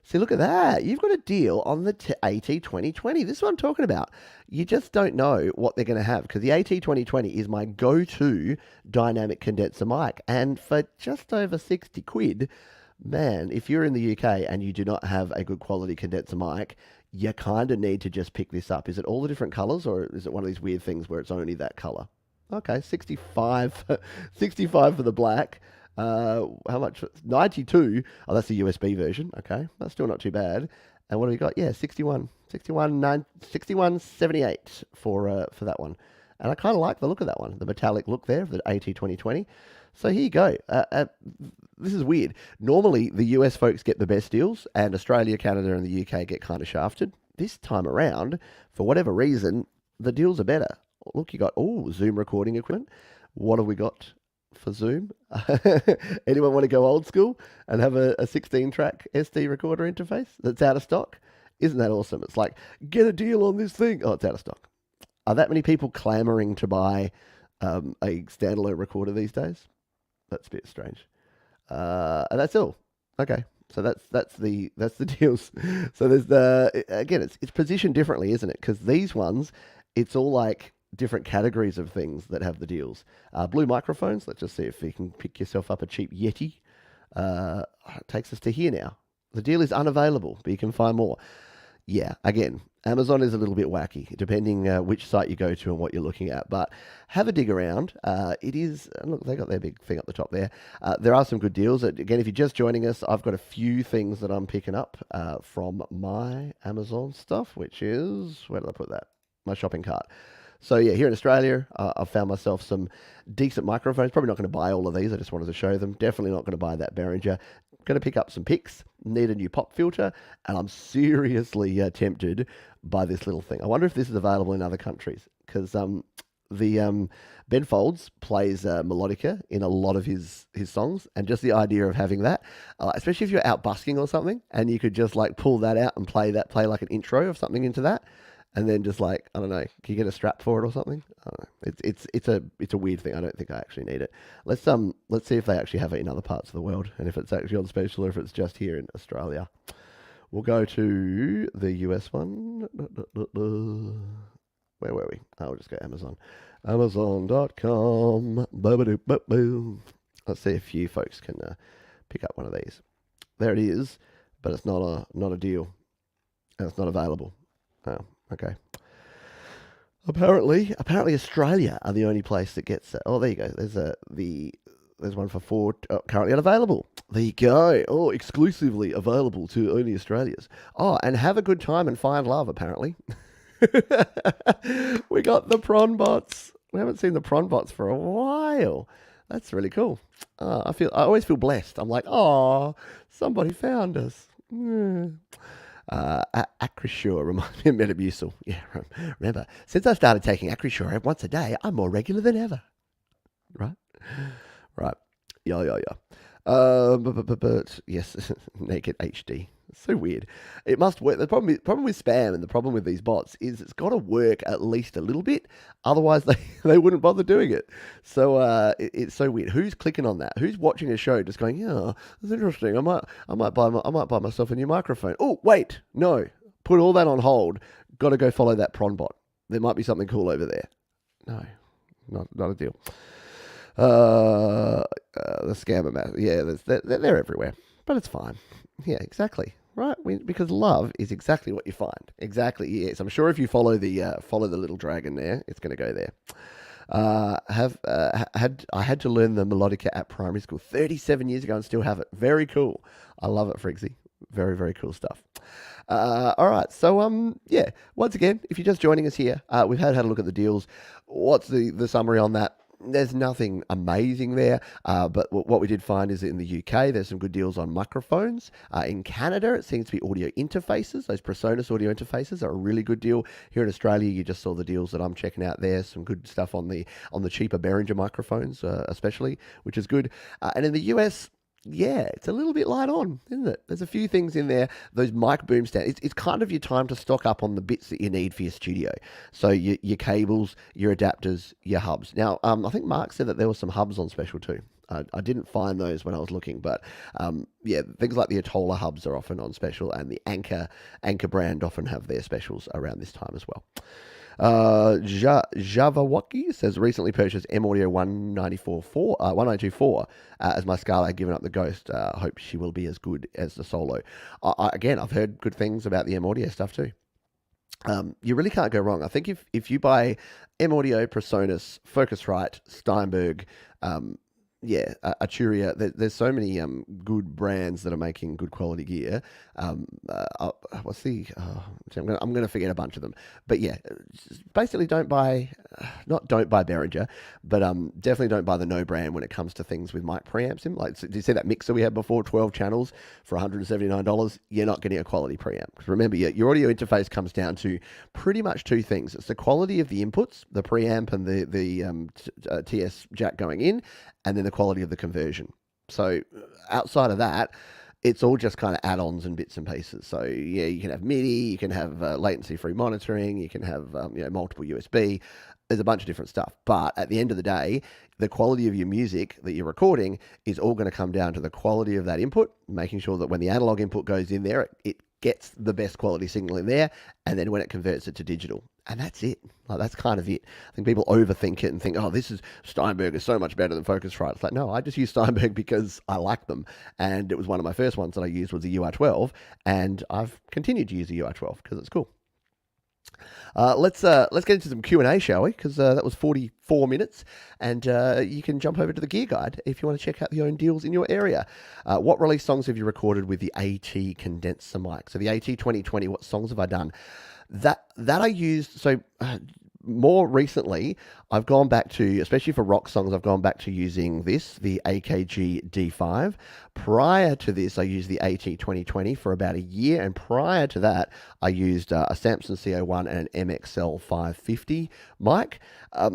See, look at that. You've got a deal on the AT2020. This is what I'm talking about. You just don't know what they're going to have, because the AT2020 is my go-to dynamic condenser mic. And for just over 60 quid, man, if you're in the UK and you do not have a good quality condenser mic, you kind of need to just pick this up. Is it all the different colors, or is it one of these weird things where it's only that color? Okay, 65 for the black. How much? 92. Oh, that's the USB version. Okay, that's still not too bad. And what have we got? Yeah, 6178 for that one. And I kind of like the look of that one, the metallic look there of the AT2020. So here you go. This is weird. Normally, the US folks get the best deals, and Australia, Canada, and the UK get kind of shafted. This time around, for whatever reason, the deals are better. Look, you got, Zoom recording equipment. What have we got for Zoom? Anyone want to go old school and have a 16-track SD recorder interface that's out of stock? Isn't that awesome? It's like, get a deal on this thing. Oh, it's out of stock. Are that many people clamoring to buy a standalone recorder these days? That's a bit strange. And that's all. Okay, so that's the deals. So there's again, it's positioned differently, isn't it? Because these ones, it's all like different categories of things that have the deals. Blue microphones. Let's just see if you can pick yourself up a cheap Yeti. It takes us to here now. The deal is unavailable, but you can find more. Yeah, again, Amazon is a little bit wacky, depending which site you go to and what you're looking at. But have a dig around. It is, and look, they got their big thing up the top there. There are some good deals. Again, if you're just joining us, I've got a few things that I'm picking up from my Amazon stuff, which is, where did I put that? My shopping cart. So yeah, here in Australia, I've found myself some decent microphones. Probably not going to buy all of these. I just wanted to show them. Definitely not going to buy that Behringer. Going to pick up some picks. Need a new pop filter, and I'm seriously tempted by this little thing. I wonder if this is available in other countries because the Ben Folds plays melodica in a lot of his songs, and just the idea of having that, especially if you're out busking or something, and you could just like pull that out and play like an intro of something into that. And then just like, I don't know, can you get a strap for it or something? I don't know. It's a weird thing. I don't think I actually need it. Let's see if they actually have it in other parts of the world, and if it's actually on special or if it's just here in Australia. We'll go to the US one. Where were we? I'll just go Amazon. Amazon.com. Let's see if you folks can pick up one of these. There it is, but it's not a deal, and it's not available. Oh, okay. Apparently Australia are the only place that gets it. Oh, there you go. There's one for four currently unavailable. There you go. Oh, exclusively available to only Australians. Oh, and have a good time and find love. Apparently, we got the prawn bots. We haven't seen the prawn bots for a while. That's really cool. I always feel blessed. I'm like, oh, somebody found us. Acrisure reminds me of Metamucil. Yeah, remember, since I started taking Acrisure once a day, I'm more regular than ever. Right? Right. Yeah. But yes, naked HD. It's so weird. It must work. The problem with spam and the problem with these bots is it's got to work at least a little bit. Otherwise, they wouldn't bother doing it. So it's so weird. Who's clicking on that? Who's watching a show just going, yeah, that's interesting. I might buy myself a new microphone. Oh, wait, no. Put all that on hold. Got to go follow that prawn bot. There might be something cool over there. No, not a deal. The scammer math. Yeah, they're everywhere, but it's fine. Yeah, exactly. Right, because love is exactly what you find. Exactly. Yes, I'm sure if you follow the little dragon there, it's going to go there. I had to learn the melodica at primary school 37 years ago and still have it. Very cool. I love it, Frigsy. Very, very cool stuff. All right, so yeah. Once again, if you're just joining us here, we've had a look at the deals. What's the summary on that? There's nothing amazing there, but what we did find is that in the UK, there's some good deals on microphones. In Canada, it seems to be audio interfaces. Those PreSonus audio interfaces are a really good deal. Here in Australia, you just saw the deals that I'm checking out there. Some good stuff on the cheaper Behringer microphones, especially, which is good. And in the US, yeah, it's a little bit light on, isn't it? There's a few things in there. Those mic boom stands. It's kind of your time to stock up on the bits that you need for your studio. So your cables, your adapters, your hubs. Now, I think Mark said that there were some hubs on special too. I didn't find those when I was looking, but yeah, things like the Atola hubs are often on special, and the Anker brand often have their specials around this time as well. Javawaki says recently purchased M Audio 192.4 as my Scala had given up the ghost. Hope she will be as good as the Solo. Again, I've heard good things about the M Audio stuff too. You really can't go wrong. I think if you buy M Audio, PreSonus, Focusrite, Steinberg, Arturia. There's so many good brands that are making good quality gear. What's the? I'm gonna forget a bunch of them. But yeah, basically don't buy Behringer, but definitely don't buy the no brand when it comes to things with mic preamps in. Like, did you see that mixer we had before, 12 channels for $179? You're not getting a quality preamp. Because remember, your audio interface comes down to pretty much two things. It's the quality of the inputs, the preamp and the TS jack going in, and then the quality of the conversion. So outside of that, it's all just kind of add-ons and bits and pieces. So yeah, you can have MIDI, you can have latency-free monitoring, you can have multiple USB. There's a bunch of different stuff. But at the end of the day, the quality of your music that you're recording is all going to come down to the quality of that input, making sure that when the analog input goes in there, it gets the best quality signal in there, and then when it converts it to digital. And that's it. Like, that's kind of it. I think people overthink it and think, oh, this is Steinberg is so much better than Focusrite. It's like, no, I just use Steinberg because I like them. And it was one of my first ones that I used was the UR12, and I've continued to use the UR12 because it's cool. Let's get into some Q&A, shall we? Because that was 44 minutes, and you can jump over to the Gear Guide if you want to check out the own deals in your area. What release songs have you recorded with the AT condenser mic? So the AT 2020, what songs have I done? That I used, so more recently, I've gone back to, especially for rock songs, I've gone back to using the AKG D5. Prior to this, I used the AT 2020 for about a year, and prior to that, I used a Samson CO1 and an MXL 550 mic.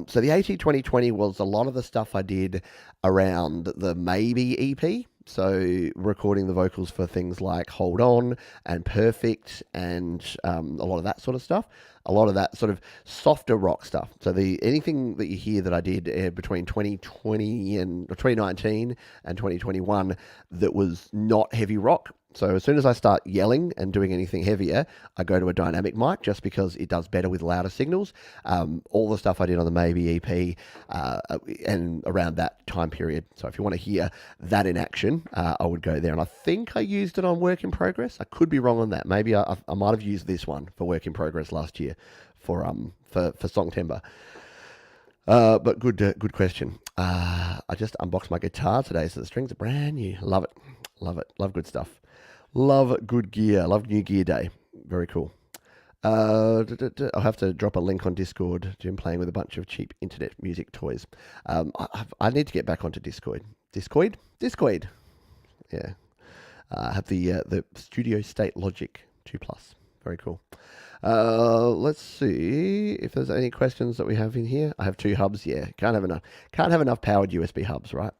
So the AT 2020 was a lot of the stuff I did around the Maybe EP. So recording the vocals for things like Hold On and Perfect and a lot of that sort of stuff. A lot of that sort of softer rock stuff. So anything that you hear that I did between 2020 and 2019 and 2021 that was not heavy rock. So as soon as I start yelling and doing anything heavier, I go to a dynamic mic just because it does better with louder signals. All the stuff I did on the Maybe EP and around that time period. So if you want to hear that in action, I would go there. And I think I used it on Work in Progress. I could be wrong on that. Maybe I might have used this one for Work in Progress last year for Songtember. But good question. I just unboxed my guitar today, so the strings are brand new. Love it. Love good stuff. Love good gear. Love New Gear Day. Very cool. I'll have to drop a link on Discord. Jim playing with a bunch of cheap internet music toys. I need to get back onto Discord. Discord? Yeah. I have the Studio State Logic 2 Plus. Very cool. Let's see if there's any questions that we have in here. I have 2 hubs. Yeah, can't have enough powered USB hubs, right?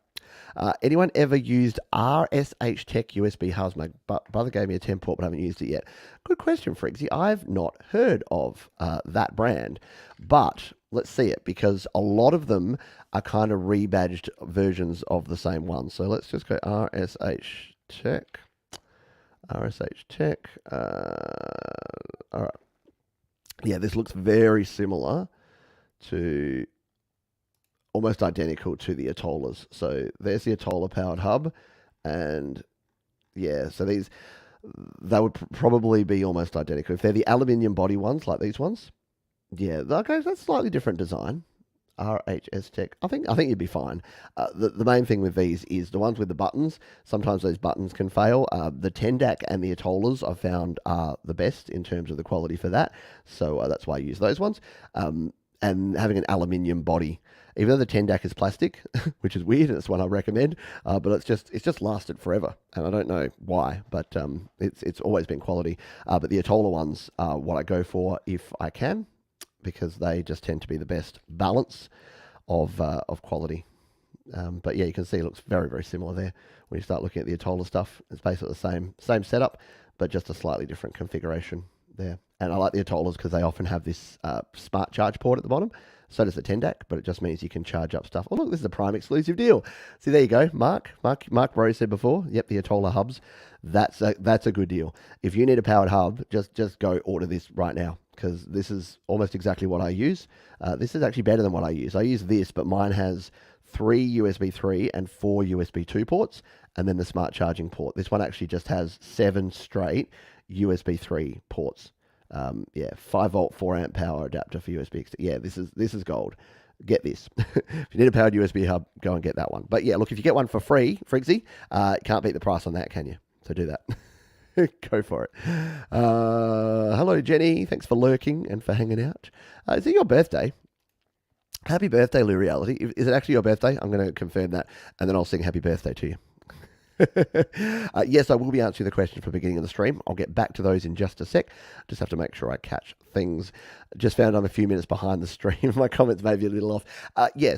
Anyone ever used RSH Tech USB hubs? My brother gave me a 10 port, but I haven't used it yet. Good question, Frigsy. I've not heard of that brand, but let's see it, because a lot of them are kind of rebadged versions of the same one. So let's just go RSH Tech. RSH Tech. All right. Yeah, this looks very similar to, almost identical to the Atolas. So there's the Atola powered hub, and yeah, so they would probably be almost identical. If they're the aluminium body ones, like these ones, yeah, okay, that's slightly different design. RHS Tech, I think you'd be fine. The main thing with these is the ones with the buttons. Sometimes those buttons can fail. The Tendac and the Atolas I've found are the best in terms of the quality for that. So that's why I use those ones. And having an aluminium body, even though the Tendac is plastic, which is weird, and it's one I recommend, but it's just lasted forever, and I don't know why, but it's always been quality. But the Atola ones are what I go for if I can, because they just tend to be the best balance of quality. But yeah, you can see it looks very, very similar there. When you start looking at the Atola stuff, it's basically the same setup, but just a slightly different configuration there. And I like the Atolas because they often have this smart charge port at the bottom. So does the Tendac, but it just means you can charge up stuff. Oh, look, this is a Prime exclusive deal. See, there you go. Mark Rose said before, yep, the Atola hubs. That's a good deal. If you need a powered hub, just go order this right now, because this is almost exactly what I use. This is actually better than what I use. I use this, but mine has 3 USB 3 and 4 USB 2 ports, and then the smart charging port. This one actually just has 7 straight USB 3 ports. 5 volt 4 amp power adapter for USB. Yeah, this is gold. Get this. If you need a powered USB hub, go and get that one. But yeah, look, if you get one for free, Frigsy, can't beat the price on that, can you? So do that. Go for it. Hello, Jenny. Thanks for lurking and for hanging out. Is it your birthday? Happy birthday, Lou Reality. Is it actually your birthday? I'm going to confirm that, and then I'll sing happy birthday to you. Yes, I will be answering the question from the beginning of the stream. I'll get back to those in just a sec. Just have to make sure I catch things. Just found I'm a few minutes behind the stream. My comments may be a little off.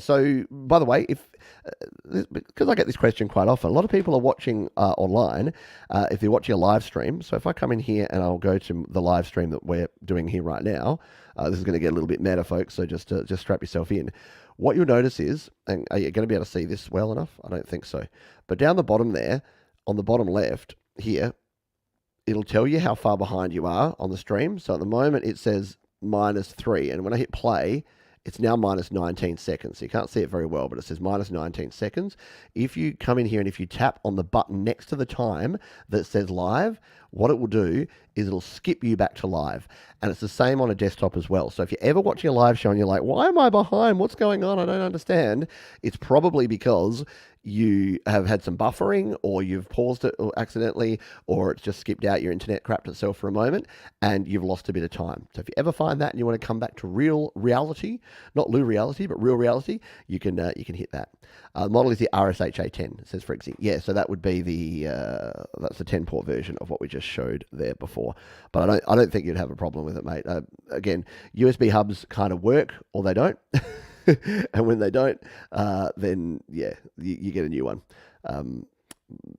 So by the way, because I get this question quite often, a lot of people are watching online if they're watching a live stream. So if I come in here and I'll go to the live stream that we're doing here right now, this is going to get a little bit meta, folks, so just strap yourself in. What you'll notice is, and are you going to be able to see this well enough? I don't think so. But down the bottom there, on the bottom left here, it'll tell you how far behind you are on the stream. So at the moment it says -3, and when I hit play, it's now -19 seconds. So you can't see it very well, but it says -19 seconds. If you come in here and if you tap on the button next to the time that says live, what it will do is it'll skip you back to live. And it's the same on a desktop as well. So if you're ever watching a live show and you're like, why am I behind? What's going on? I don't understand. It's probably because you have had some buffering, or you've paused it accidentally, or it's just skipped out, your internet crapped itself for a moment, and you've lost a bit of time. So if you ever find that and you want to come back to real reality, not Lou reality, but real reality, you can hit that. The model is the RSHA10, it says for exit. Yeah, so that would be that's the 10-port version of what we just showed there before. But I don't think you'd have a problem with it, mate. Again, USB hubs kind of work, or they don't. And when they don't, then yeah, you get a new one.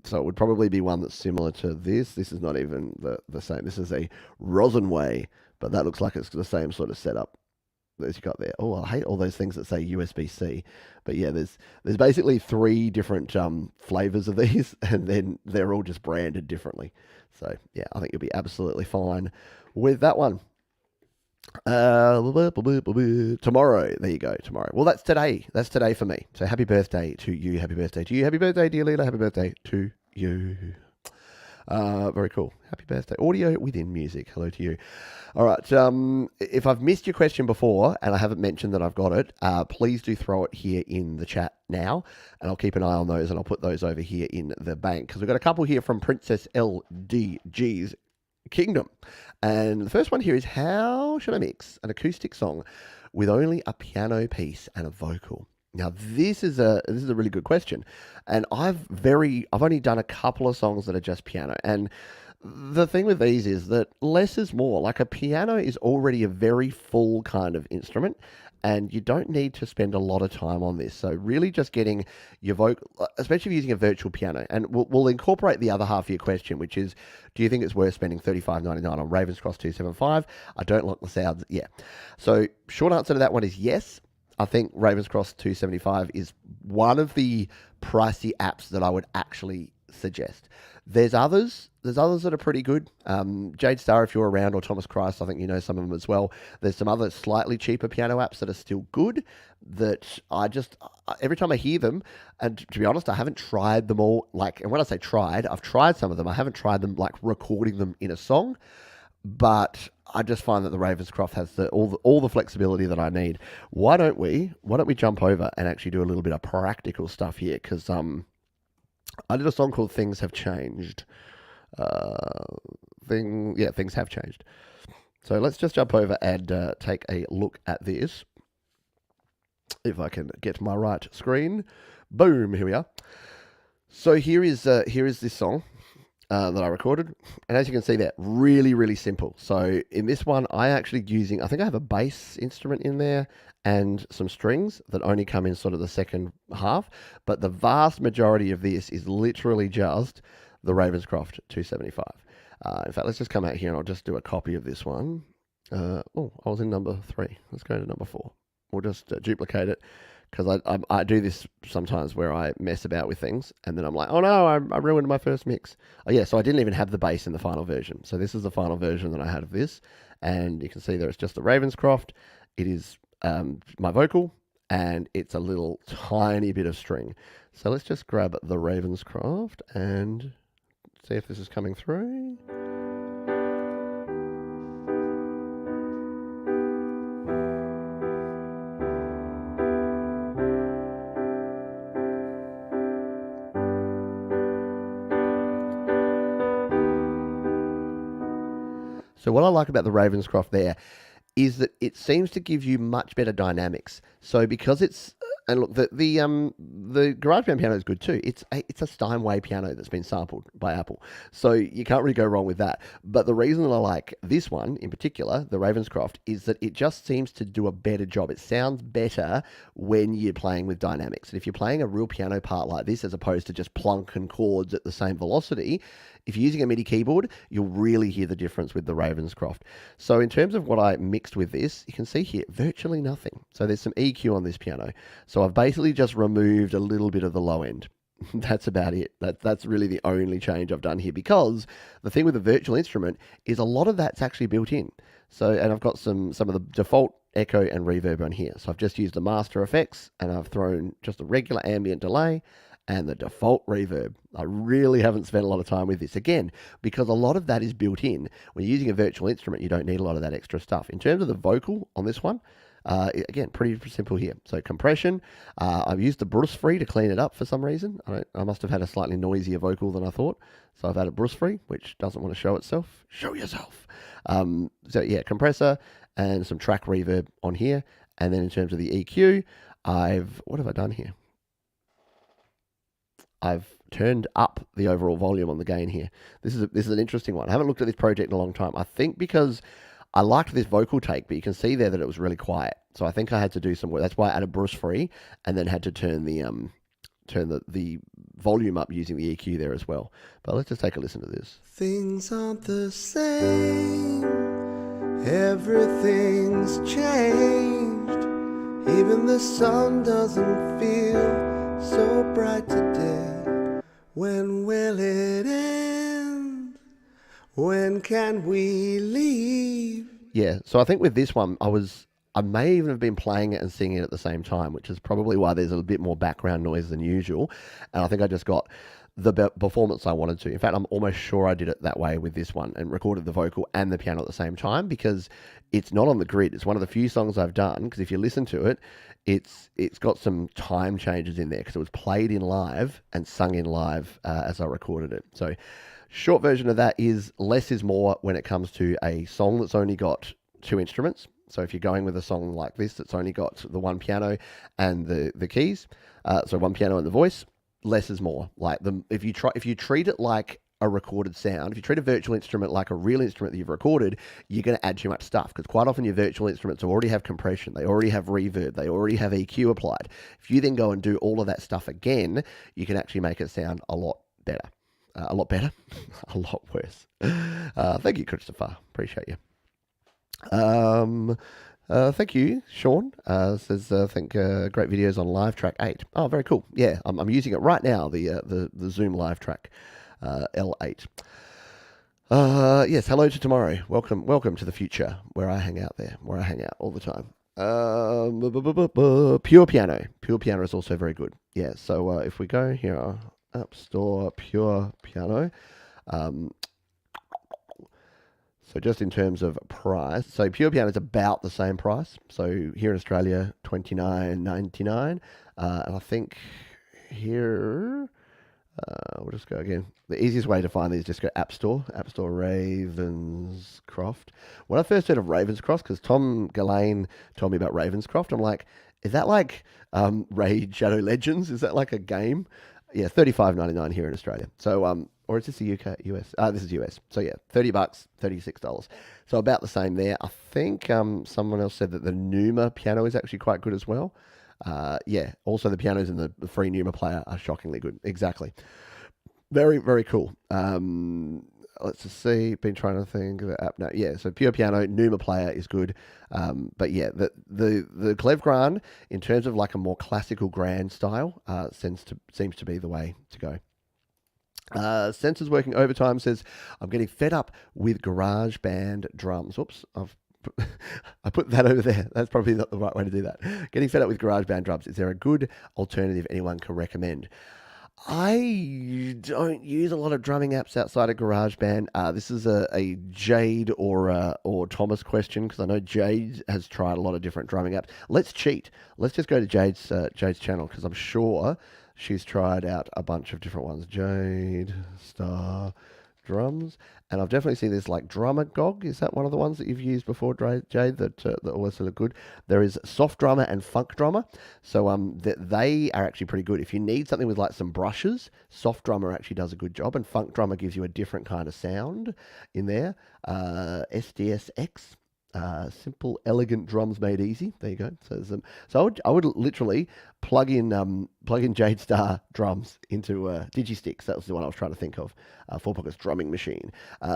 So it would probably be one that's similar to this. This is not even the same. This is a Rosenway, but that looks like it's the same sort of setup as you got there. Oh, I hate all those things that say USB-C. But yeah, there's basically 3 different flavors of these, and then they're all just branded differently. So yeah, I think you'll be absolutely fine with that one. Tomorrow, there you go, tomorrow. Well, that's today. That's today for me. So happy birthday to you. Happy birthday to you. Happy birthday, dear Leela. Happy birthday to you. Very cool. Happy birthday. Audio within music. Hello to you. All right. If I've missed your question before and I haven't mentioned that I've got it, please do throw it here in the chat now, and I'll keep an eye on those, and I'll put those over here in the bank, because we've got a couple here from Princess LDG's Kingdom. And the first one here is, how should I mix an acoustic song with only a piano piece and a vocal? Now this is a really good question, and I've only done a couple of songs that are just piano, and the thing with these is that less is more. Like, a piano is already a very full kind of instrument, and you don't need to spend a lot of time on this. So really just getting your vocal, especially if you're using a virtual piano, and we'll incorporate the other half of your question, which is, do you think it's worth spending $35.99 on Ravenscroft 275? I don't like the sounds. Yeah. So short answer to that one is yes. I think Ravenscroft 275 is one of the pricey apps that I would actually suggest. There's others that are pretty good. Jade Star, if you're around, or Thomas Christ, I think you know some of them as well. There's some other slightly cheaper piano apps that are still good, that every time I hear them, and to be honest, I haven't tried them all. And when I say tried, I've tried some of them. I haven't tried them like recording them in a song, but I just find that the Ravenscroft has all the flexibility that I need. Why don't we jump over and actually do a little bit of practical stuff here? Because I did a song called Things Have Changed. Things have changed. So let's just jump over and take a look at this. If I can get my right screen. Boom, here we are. So here is this song that I recorded. And as you can see there, really, really simple. So in this one, I think I have a bass instrument in there and some strings that only come in sort of the second half. But the vast majority of this is literally just the Ravenscroft 275. In fact, let's just come out here and I'll just do a copy of this one. I was in number 3. Let's go to number 4. We'll just duplicate it, because I do this sometimes where I mess about with things and then I'm like, oh no, I ruined my first mix. Oh yeah, so I didn't even have the bass in the final version. So this is the final version that I had of this, and you can see there it's just the Ravenscroft. It is my vocal, and it's a little tiny bit of string. So let's just grab the Ravenscroft and see if this is coming through. So what I like about the Ravenscroft there is that it seems to give you much better dynamics. So because it's, and look, the GarageBand piano is good too. It's a Steinway piano that's been sampled by Apple. So you can't really go wrong with that. But the reason that I like this one in particular, the Ravenscroft, is that it just seems to do a better job. It sounds better when you're playing with dynamics. And if you're playing a real piano part like this, as opposed to just plunking chords at the same velocity, if you're using a MIDI keyboard, you'll really hear the difference with the Ravenscroft. So in terms of what I mixed with this, you can see here, virtually nothing. So there's some EQ on this piano. So I've basically just removed a little bit of the low end. That's about it. That's really the only change I've done here because the thing with a virtual instrument is a lot of that's actually built in. So, and I've got some of the default echo and reverb on here. So I've just used the master effects and I've thrown just a regular ambient delay and the default reverb. I really haven't spent a lot of time with this again because a lot of that is built in. When you're using a virtual instrument, you don't need a lot of that extra stuff. In terms of the vocal on this one, again, pretty simple here. So compression, I've used the Bruce Free to clean it up for some reason. I must have had a slightly noisier vocal than I thought. So I've added Bruce Free, which doesn't want to show itself. Show yourself. So yeah, compressor and some track reverb on here. And then in terms of the EQ, what have I done here? I've turned up the overall volume on the gain here. This is an interesting one. I haven't looked at this project in a long time. I think because I liked this vocal take, but you can see there that it was really quiet. So I think I had to do some work. That's why I added Bruce Free and then had to turn the volume up using the EQ there as well. But let's just take a listen to this. Things aren't the same. Everything's changed. Even the sun doesn't feel so bright today. When will it end? When can we leave? Yeah, so I think with this one, I may even have been playing it and singing it at the same time, which is probably why there's a bit more background noise than usual. And I think I just got the performance I wanted to. In fact, I'm almost sure I did it that way with this one and recorded the vocal and the piano at the same time because it's not on the grid. It's one of the few songs I've done because if you listen to it, it's got some time changes in there because it was played in live and sung in live as I recorded it. So short version of that is less is more when it comes to a song that's only got two instruments. So if you're going with a song like this that's only got the one piano and the keys, so one piano and the voice, less is more. Like if you treat it like a recorded sound, if you treat a virtual instrument like a real instrument that you've recorded, you're going to add too much stuff because quite often your virtual instruments already have compression, they already have reverb, they already have EQ applied. If you then go and do all of that stuff again, you can actually make it sound a lot better. A lot better? A lot worse. Thank you, Christopher. Appreciate you. Thank you, Sean. Says, I think great videos on Live Track 8. Oh, very cool. Yeah, I'm using it right now, the Zoom Live Track L8. Yes, hello to tomorrow. Welcome to the future, where I hang out all the time. Pure Piano. Pure Piano is also very good. Yeah, so if we go here, App Store, Pure Piano. So just in terms of price, so Pure Piano is about the same price. So here in Australia, $29.99, and I think here we'll just go again. The easiest way to find these is just go App Store Ravenscroft. When I first heard of Ravenscroft, because Tom Gillane told me about Ravenscroft, I'm like, is that like Raid Shadow Legends? Is that like a game? Yeah, $35.99 here in Australia. So or is this the UK, US? This is US. So yeah, $30, $36. So about the same there. I think someone else said that the Numa piano is actually quite good as well. Yeah, also the pianos in the free Numa player are shockingly good. Exactly. Very, very cool. Let's just see. Been trying to think of the app now. Yeah, so Pure Piano, Numa player is good. But yeah, the Cleve Grand, in terms of like a more classical grand style, seems to be the way to go. Sensors working overtime says, I'm getting fed up with GarageBand drums. Oops, I put that over there. That's probably not the right way to do that. Getting fed up with GarageBand drums. Is there a good alternative anyone can recommend? I don't use a lot of drumming apps outside of GarageBand. This is a Jade or Thomas question because I know Jade has tried a lot of different drumming apps. Let's cheat. Let's just go to Jade's channel because I'm sure she's tried out a bunch of different ones. Jade Star Drums, and I've definitely seen this like Drumagog. Is that one of the ones that you've used before, Jade? That always look good. There is Soft Drummer and Funk Drummer. So they are actually pretty good. If you need something with like some brushes, Soft Drummer actually does a good job, and Funk Drummer gives you a different kind of sound in there. SDSX. Simple, elegant drums made easy. There you go. So I would literally plug in Jade Star drums into Digisticks. That was the one I was trying to think of. 4Pockets drumming machine.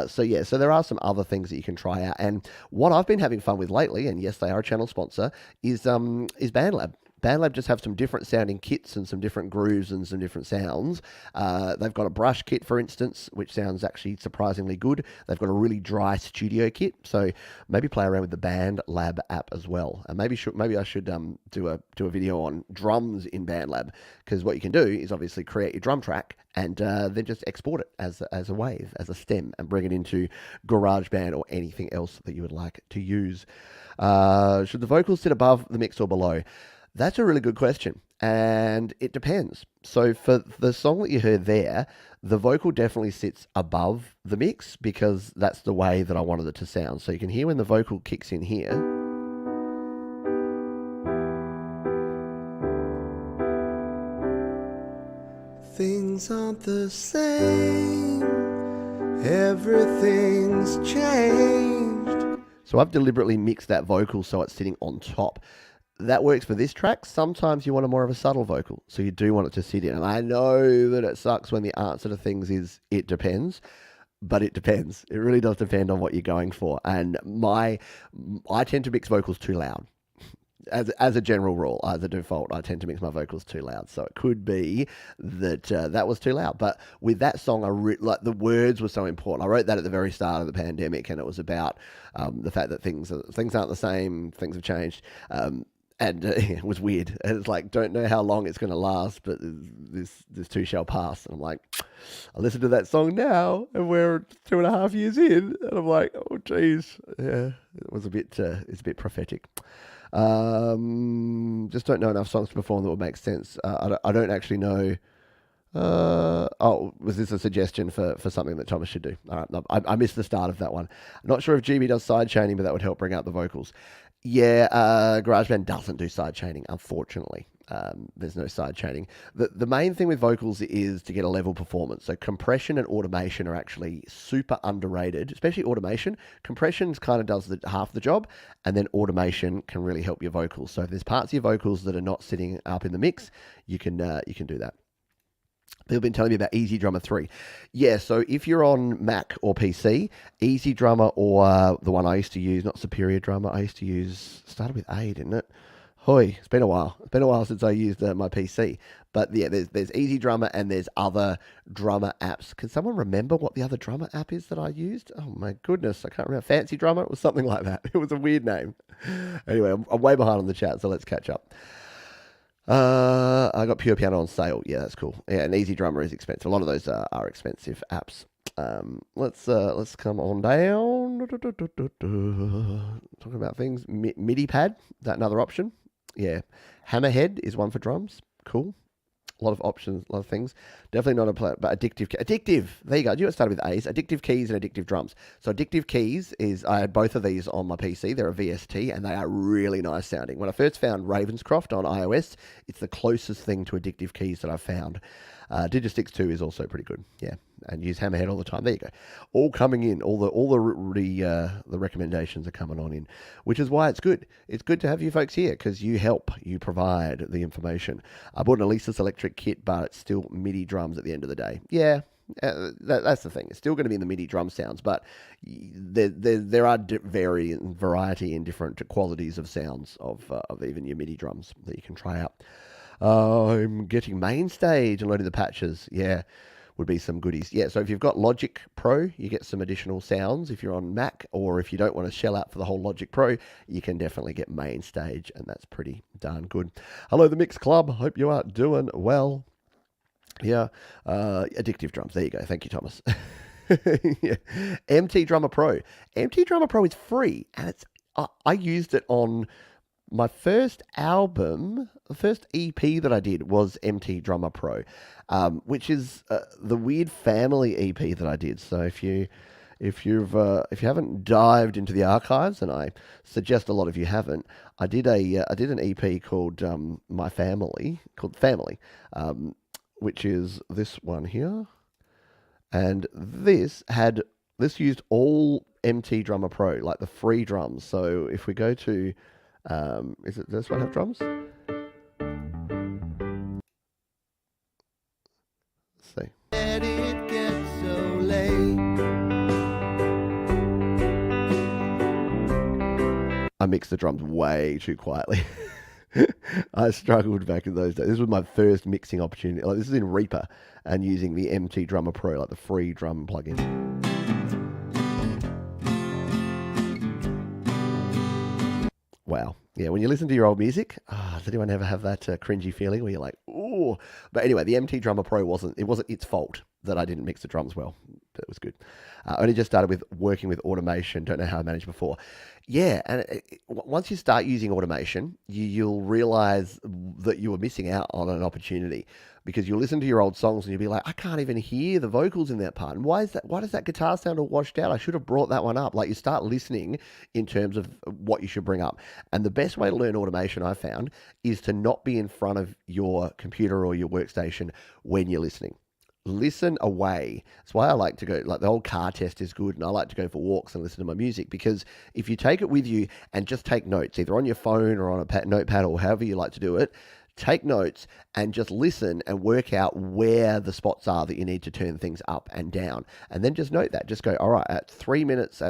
So there are some other things that you can try out. And what I've been having fun with lately, and yes, they are a channel sponsor, is BandLab. BandLab just have some different sounding kits and some different grooves and some different sounds. They've got a brush kit, for instance, which sounds actually surprisingly good. They've got a really dry studio kit, so maybe play around with the BandLab app as well. And maybe I should do a video on drums in BandLab, because what you can do is obviously create your drum track and then just export it as a wave, as a stem, and bring it into GarageBand or anything else that you would like to use. Should the vocals sit above the mix or below? That's a really good question, and it depends. So for the song that you heard there, the vocal definitely sits above the mix because that's the way that I wanted it to sound. So you can hear when the vocal kicks in here. Things aren't the same, everything's changed. So I've deliberately mixed that vocal so it's sitting on top. That works for this track. Sometimes you want a more of a subtle vocal, so you do want it to sit in. And I know that it sucks when the answer to things is it depends, but it depends. It really does depend on what you're going for. And I tend to mix vocals too loud. As a general rule, as a default, I tend to mix my vocals too loud. So it could be that that was too loud. But with that song, like the words were so important. I wrote that at the very start of the pandemic, and it was about the fact that things aren't the same, things have changed. And it was weird. And it's like, don't know how long it's going to last, but this too shall pass. And I'm like, I listen to that song now, and we're 2.5 years in, and I'm like, oh, geez. Yeah, it was it's a bit prophetic. Just don't know enough songs to perform that would make sense. I don't actually know. Was this a suggestion for something that Thomas should do? All right, no, I missed the start of that one. I'm not sure if GB does side chaining, but that would help bring out the vocals. Yeah, GarageBand doesn't do side chaining, unfortunately. There's no side chaining. The main thing with vocals is to get a level performance. So compression and automation are actually super underrated, especially automation. Compression kind of does half the job, and then automation can really help your vocals. So if there's parts of your vocals that are not sitting up in the mix, you can do that. People have been telling me about EZdrummer 3. Yeah, so if you're on Mac or PC, EZdrummer or the one I used to use, not Superior Drummer, I used to use, started with A, didn't it? Hoi, it's been a while. It's been a while since I used my PC. But yeah, there's EZdrummer and there's other drummer apps. Can someone remember what the other drummer app is that I used? Oh my goodness, I can't remember. Fancy Drummer? It was something like that. It was a weird name. Anyway, I'm way behind on the chat, so let's catch up. I got Pure Piano on sale. Yeah, that's cool. Yeah, and EZdrummer is expensive. A lot of those are expensive apps. Let's come on down. Talking about things. MIDI pad, that another option? Yeah. Hammerhead is one for drums. Cool. A lot of options, a lot of things. Definitely not a play, but Addictive. There you go. You got started with A's. Addictive Keys and Addictive Drums. So Addictive Keys is, I had both of these on my PC. They're a VST and they are really nice sounding. When I first found Ravenscroft on iOS, it's the closest thing to Addictive Keys that I've found. Digistix 2 is also pretty good. Yeah. And use Hammerhead all the time. There you go. All coming in. All the recommendations are coming on in, which is why it's good. It's good to have you folks here because you help. You provide the information. I bought an Alesis Electric kit, but it's still MIDI drums at the end of the day. Yeah. That's the thing. It's still going to be in the MIDI drum sounds, but there are variety in different qualities of sounds of even your MIDI drums that you can try out. I'm getting Mainstage and loading the patches. Yeah, would be some goodies. Yeah, so if you've got Logic Pro, you get some additional sounds. If you're on Mac, or if you don't want to shell out for the whole Logic Pro, you can definitely get Mainstage, and that's pretty darn good. Hello, the Mix Club. Hope you are doing well. Yeah, Addictive Drums. There you go. Thank you, Thomas. Yeah. MT Drummer Pro. MT Drummer Pro is free, and it's I used it on my first album. The first EP that I did was MT Drummer Pro, which is the Weird Family EP that I did. So if you haven't dived into the archives, and I suggest a lot of you haven't, I did an EP called My Family, called Family, which is this one here, and this used all MT Drummer Pro, like the free drums. So if we go to, does this one have drums? Let's see. Let it get so late. I mixed the drums way too quietly. I struggled back in those days. This was my first mixing opportunity. Like this is in Reaper and using the MT Drummer Pro, like the free drum plugin. Wow. Yeah, when you listen to your old music, does anyone ever have that cringy feeling where you're like, ooh? But anyway, the MT Drummer Pro wasn't its fault that I didn't mix the drums well. It was good. I only just started with working with automation. Don't know how I managed before. Yeah, and once you start using automation, you'll realize that you were missing out on an opportunity because you'll listen to your old songs and you'll be like, I can't even hear the vocals in that part. And why is that? Why does that guitar sound all washed out? I should have brought that one up. Like you start listening in terms of what you should bring up. And the best way to learn automation, I found, is to not be in front of your computer or your workstation when you're listening. Listen away. That's why I like to go, like the old car test is good, and I like to go for walks and listen to my music because if you take it with you and just take notes, either on your phone or on a notepad or however you like to do it, take notes and just listen and work out where the spots are that you need to turn things up and down. And then just note that. Just go, all right, at 2 minutes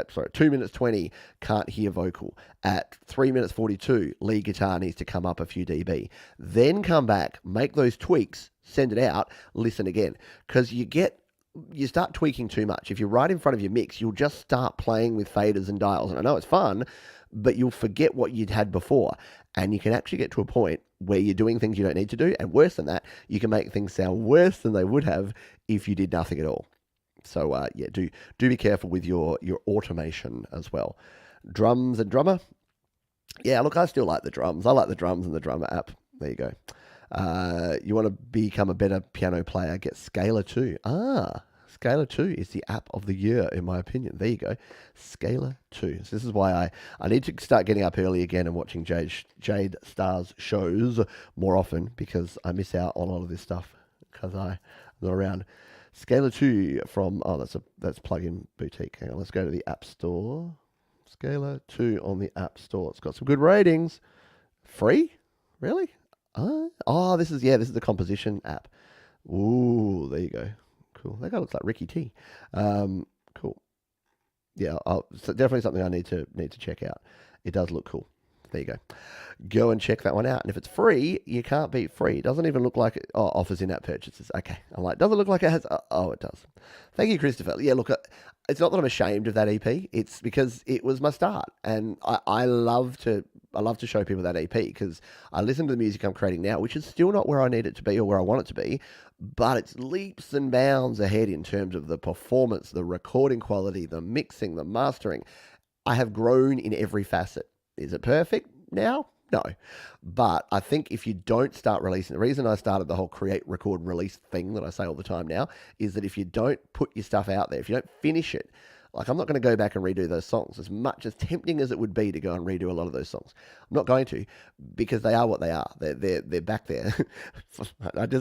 20, can't hear vocal. At 3 minutes 42, lead guitar needs to come up a few dB. Then come back, make those tweaks, send it out, listen again. Because you start tweaking too much. If you're right in front of your mix, you'll just start playing with faders and dials. And I know it's fun, but you'll forget what you'd had before. And you can actually get to a point where you're doing things you don't need to do. And worse than that, you can make things sound worse than they would have if you did nothing at all. So, do be careful with your automation as well. Drums and drummer. Yeah, look, I still like the drums. I like the drums and the drummer app. There you go. You want to become a better piano player, get Scalar 2. Scalar 2 is the app of the year, in my opinion. There you go. Scalar 2. So this is why I need to start getting up early again and watching Jade Star's shows more often because I miss out on a lot of this stuff because I'm not around. Scalar 2 from, that's Plugin Boutique. Hang on, let's go to the App Store. Scalar 2 on the App Store. It's got some good ratings. Free? Really? This is the composition app. Ooh, there you go. Cool. That guy looks like Ricky T. Cool. Yeah, so definitely something I need to check out. It does look cool. There you go. Go and check that one out. And if it's free, you can't beat free. It doesn't even look like it offers in-app purchases. Okay. I'm like, doesn't look like it has. It does. Thank you, Christopher. Yeah, look, it's not that I'm ashamed of that EP. It's because it was my start. And I love to show people that EP because I listen to the music I'm creating now, which is still not where I need it to be or where I want it to be, but it's leaps and bounds ahead in terms of the performance, the recording quality, the mixing, the mastering. I have grown in every facet. Is it perfect now? No. But I think if you don't start releasing, the reason I started the whole create, record, release thing that I say all the time now is that if you don't put your stuff out there, if you don't finish it, like I'm not going to go back and redo those songs as much as tempting as it would be to go and redo a lot of those songs. I'm not going to because they are what they are. They're back there.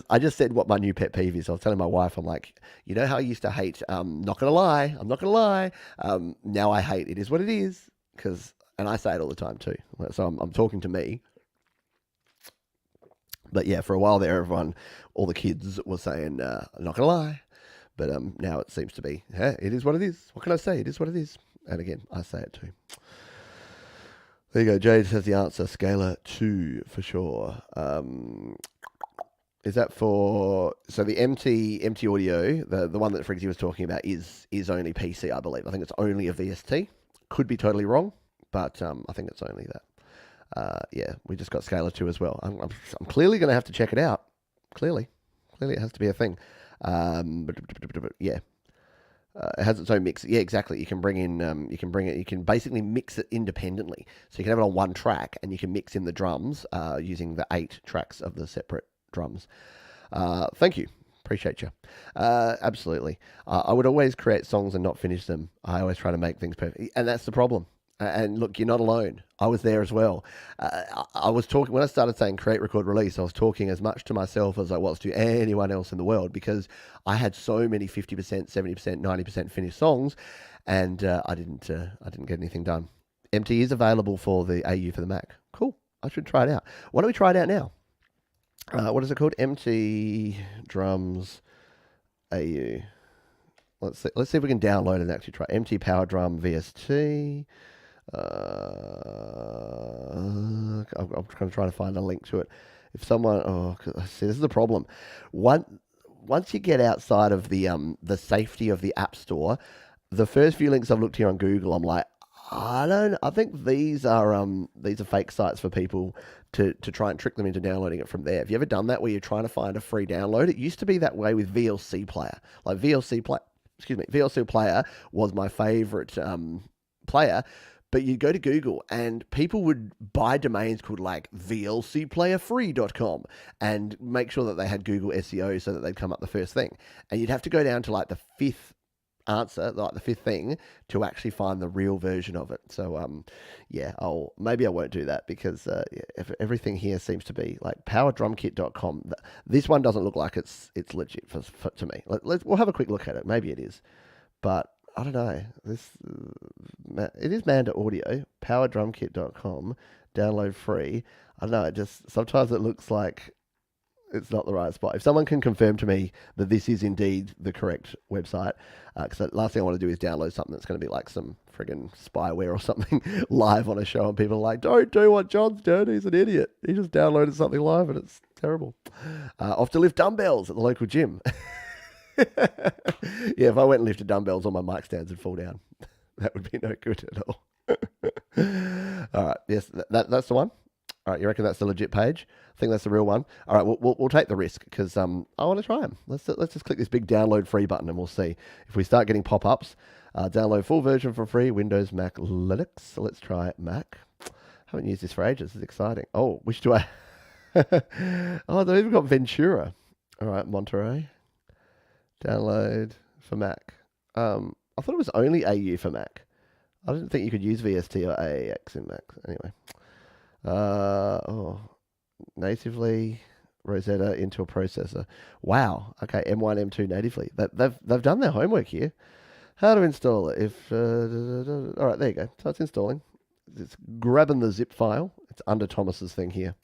I just said what my new pet peeve is. I was telling my wife, I'm like, you know how I used to hate, not going to lie. I'm not going to lie. Now I hate it is what it is and I say it all the time too. So I'm talking to me. But yeah, for a while there, all the kids were saying, not going to lie. But now it seems to be, it is what it is. What can I say? It is what it is. And again, I say it too. There you go. Jade has the answer. Scalar 2 for sure. Is that for... So the MT Audio, the one that Friggsy was talking about, is only PC, I believe. I think it's only a VST. Could be totally wrong, but I think it's only that. We just got Scalar 2 as well. I'm clearly going to have to check it out. Clearly it has to be a thing. It has its own mix. Yeah, exactly. You can bring in, you can basically mix it independently. So you can have it on one track and you can mix in the drums, using the 8 tracks of the separate drums. Thank you. Appreciate you. Absolutely. I would always create songs and not finish them. I always try to make things perfect. And that's the problem. And look, you're not alone. I was there as well. I was talking, when I started saying create, record, release, I was talking as much to myself as I was to anyone else in the world because I had so many 50%, 70%, 90% finished songs and I didn't get anything done. MT is available for the AU for the Mac. Cool. I should try it out. Why don't we try it out now? What is it called? MT Drums AU. Let's see if we can download and actually try MT Power Drum VST. I'm trying to find a link to it. If someone, oh, 'cause see, this is the problem. One, once you get outside of the safety of the App Store, the first few links I've looked here on Google, I'm like, I don't. I think these are fake sites for people to try and trick them into downloading it from there. Have you ever done that where you're trying to find a free download? It used to be that way with VLC Player. Like VLC Player, excuse me, VLC Player was my favorite player. But you'd go to Google and people would buy domains called like vlcplayerfree.com and make sure that they had Google SEO so that they'd come up the first thing. And you'd have to go down to like the fifth answer, like the fifth thing, to actually find the real version of it. So, yeah, maybe I won't do that because yeah, everything here seems to be like powerdrumkit.com. This one doesn't look like it's legit to me. We'll have a quick look at it. Maybe it is, but I don't know. It is Manda Audio, powerdrumkit.com, download free. I don't know. It just sometimes it looks like it's not the right spot. If someone can confirm to me that this is indeed the correct website, because the last thing I want to do is download something that's going to be like some friggin' spyware or something live on a show, and people are like, don't do what John's doing, he's an idiot. He just downloaded something live and it's terrible. Off to lift dumbbells at the local gym. Yeah, if I went and lifted dumbbells, all my mic stands would fall down. That would be no good at all. All right, yes, that's the one. All right, you reckon that's the legit page? I think that's the real one. All right, we'll take the risk because I want to try them. Let's just click this big download free button and we'll see if we start getting pop-ups. Download full version for free, Windows, Mac, Linux. So let's try Mac. Haven't used this for ages. This is exciting. Oh, which do I? Oh, they've even got Ventura. All right, Monterey. Download for Mac. I thought it was only AU for Mac. I didn't think you could use VST or AAX in Mac. Anyway. Natively Rosetta into a processor. Wow. Okay, M1, M2 natively. They've done their homework here. How to install it? All right, there you go. So it's installing. It's grabbing the zip file. It's under Thomas's thing here.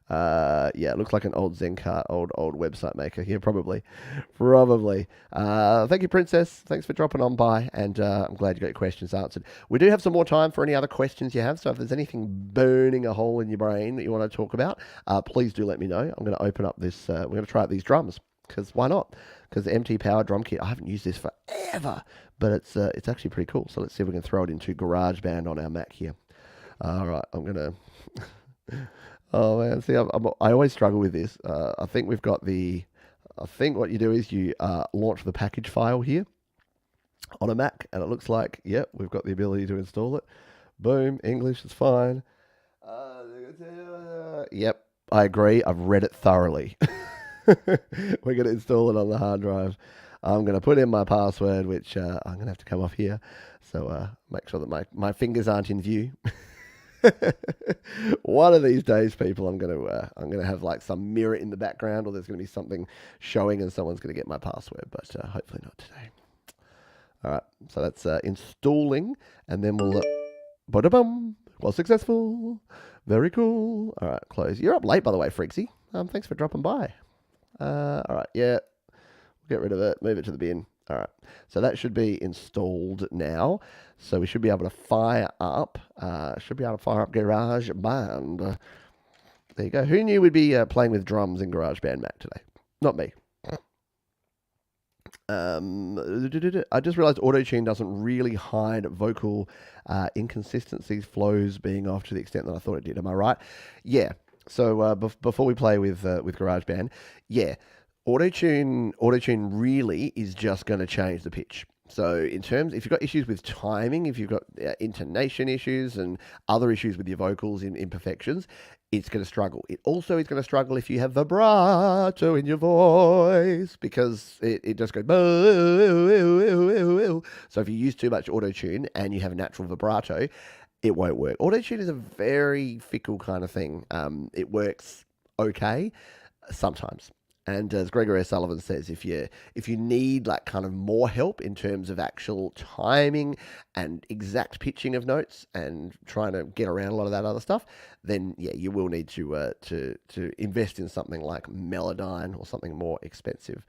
Yeah, it looks like an old Zencart, old website maker here, probably. Thank you, Princess. Thanks for dropping on by, and I'm glad you got your questions answered. We do have some more time for any other questions you have, so if there's anything burning a hole in your brain that you want to talk about, please do let me know. I'm going to open up this, we're going to try out these drums, because why not? Because the MT Power Drum Kit, I haven't used this forever, but it's actually pretty cool. So let's see if we can throw it into GarageBand on our Mac here. All right, I'm going to... Oh man, see, I always struggle with this. I think what you do is you launch the package file here on a Mac, and it looks like, yep, we've got the ability to install it. Boom, English is fine. Yep, I agree. I've read it thoroughly. We're going to install it on the hard drive. I'm going to put in my password, which I'm going to have to come off here. So make sure that my fingers aren't in view. One of these days, people, I'm gonna have like some mirror in the background, or there's gonna be something showing, and someone's gonna get my password. But hopefully not today. All right, so that's installing, and then we'll. Ba-da-bum! Well, successful. Very cool. All right, close. You're up late, by the way, Frigsy. Thanks for dropping by. All right, yeah. We'll get rid of it. Move it to the bin. All right, so that should be installed now. So we should be able to fire up. GarageBand. There you go. Who knew we'd be playing with drums in GarageBand Mac today? Not me. I just realized Auto-Tune doesn't really hide vocal inconsistencies, flows being off to the extent that I thought it did. Am I right? Yeah. So before we play with GarageBand, yeah. Auto-Tune really is just going to change the pitch. So if you've got issues with timing, if you've got intonation issues and other issues with your vocals in imperfections, it's going to struggle. It also is going to struggle if you have vibrato in your voice, because it just goes. So if you use too much Auto-Tune and you have a natural vibrato, it won't work. Auto-Tune is a very fickle kind of thing. It works okay sometimes. And as Gregory O'Sullivan says, if you need like kind of more help in terms of actual timing and exact pitching of notes and trying to get around a lot of that other stuff, then yeah, you will need to invest in something like Melodyne or something more expensive.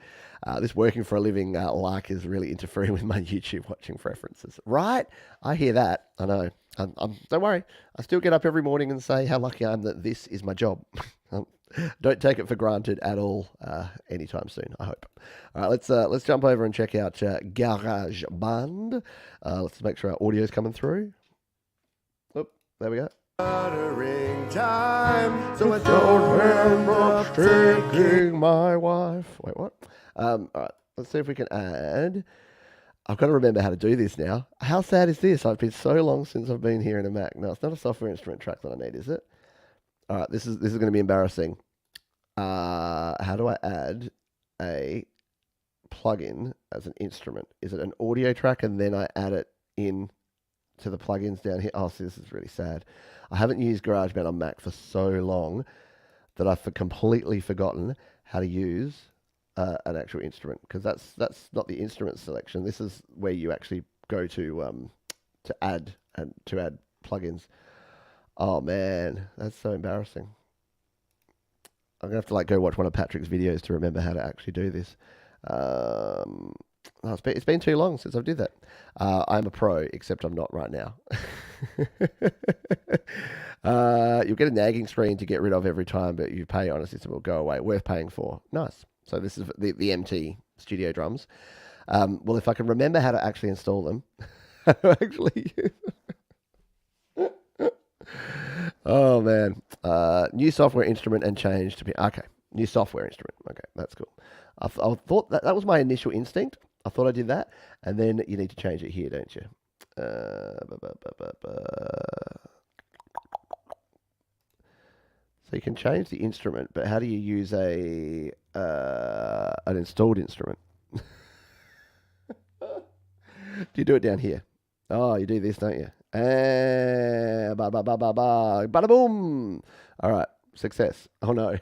This working for a living like is really interfering with my YouTube watching preferences. Right? I hear that. I know. Don't worry. I still get up every morning and say how lucky I am that this is my job. Don't take it for granted at all anytime soon, I hope. All right, let's jump over and check out GarageBand. Let's make sure our audio is coming through. Oh, there we go. Time, so I don't end up taking my wife. Wait, what? All right, let's see if we can add. I've got to remember how to do this now. How sad is this? I've been so long since I've been here in a Mac. No, it's not a software instrument track that I need, is it? All right, this is going to be embarrassing. How do I add a plugin as an instrument? Is it an audio track and then I add it in to the plugins down here? Oh, see, this is really sad. I haven't used GarageBand on Mac for so long that I've completely forgotten how to use an actual instrument, because that's not the instrument selection. This is where you actually go to add plugins. Oh man, that's so embarrassing. I'm gonna have to like go watch one of Patrick's videos to remember how to actually do this. It's been too long since I've did that. I'm a pro, except I'm not right now. You'll get a nagging screen to get rid of every time, but you pay on a system, will go away. Worth paying for. Nice. So this is the MT Studio Drums. Well, if I can remember how to actually install them, how to actually use them. Oh man, new software instrument and change to be okay. New software instrument. Okay, that's cool. I thought that was my initial instinct. I thought I did that, and then you need to change it here, don't you? So you can change the instrument, but how do you use an installed instrument? Do you do it down here? Oh, you do this, don't you? Bada boom! All right, success. Oh no.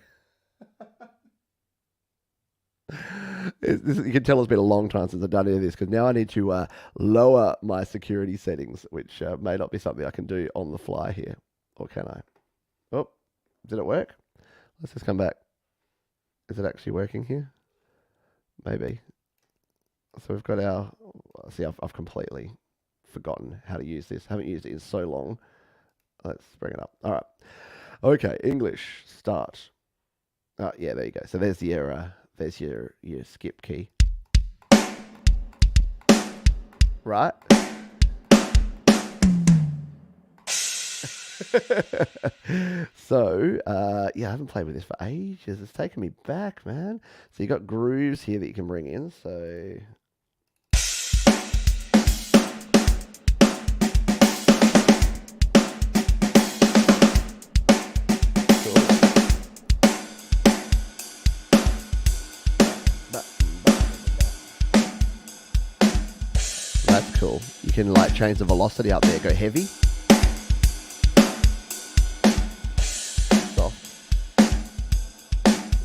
You can tell it's been a long time since I've done any of this, because now I need to lower my security settings, which may not be something I can do on the fly here. Or can I? Oh, did it work? Let's just come back. Is it actually working here? Maybe. So we've got our... See, I've completely forgotten how to use this. Haven't used it in so long. Let's bring it up. All right. Okay, English, start. Oh, yeah, there you go. So there's your skip key. Right? So, yeah, I haven't played with this for ages. It's taken me back, man. So you got grooves here that you can bring in. So... That's cool. You can like change the velocity up there, go heavy. Soft.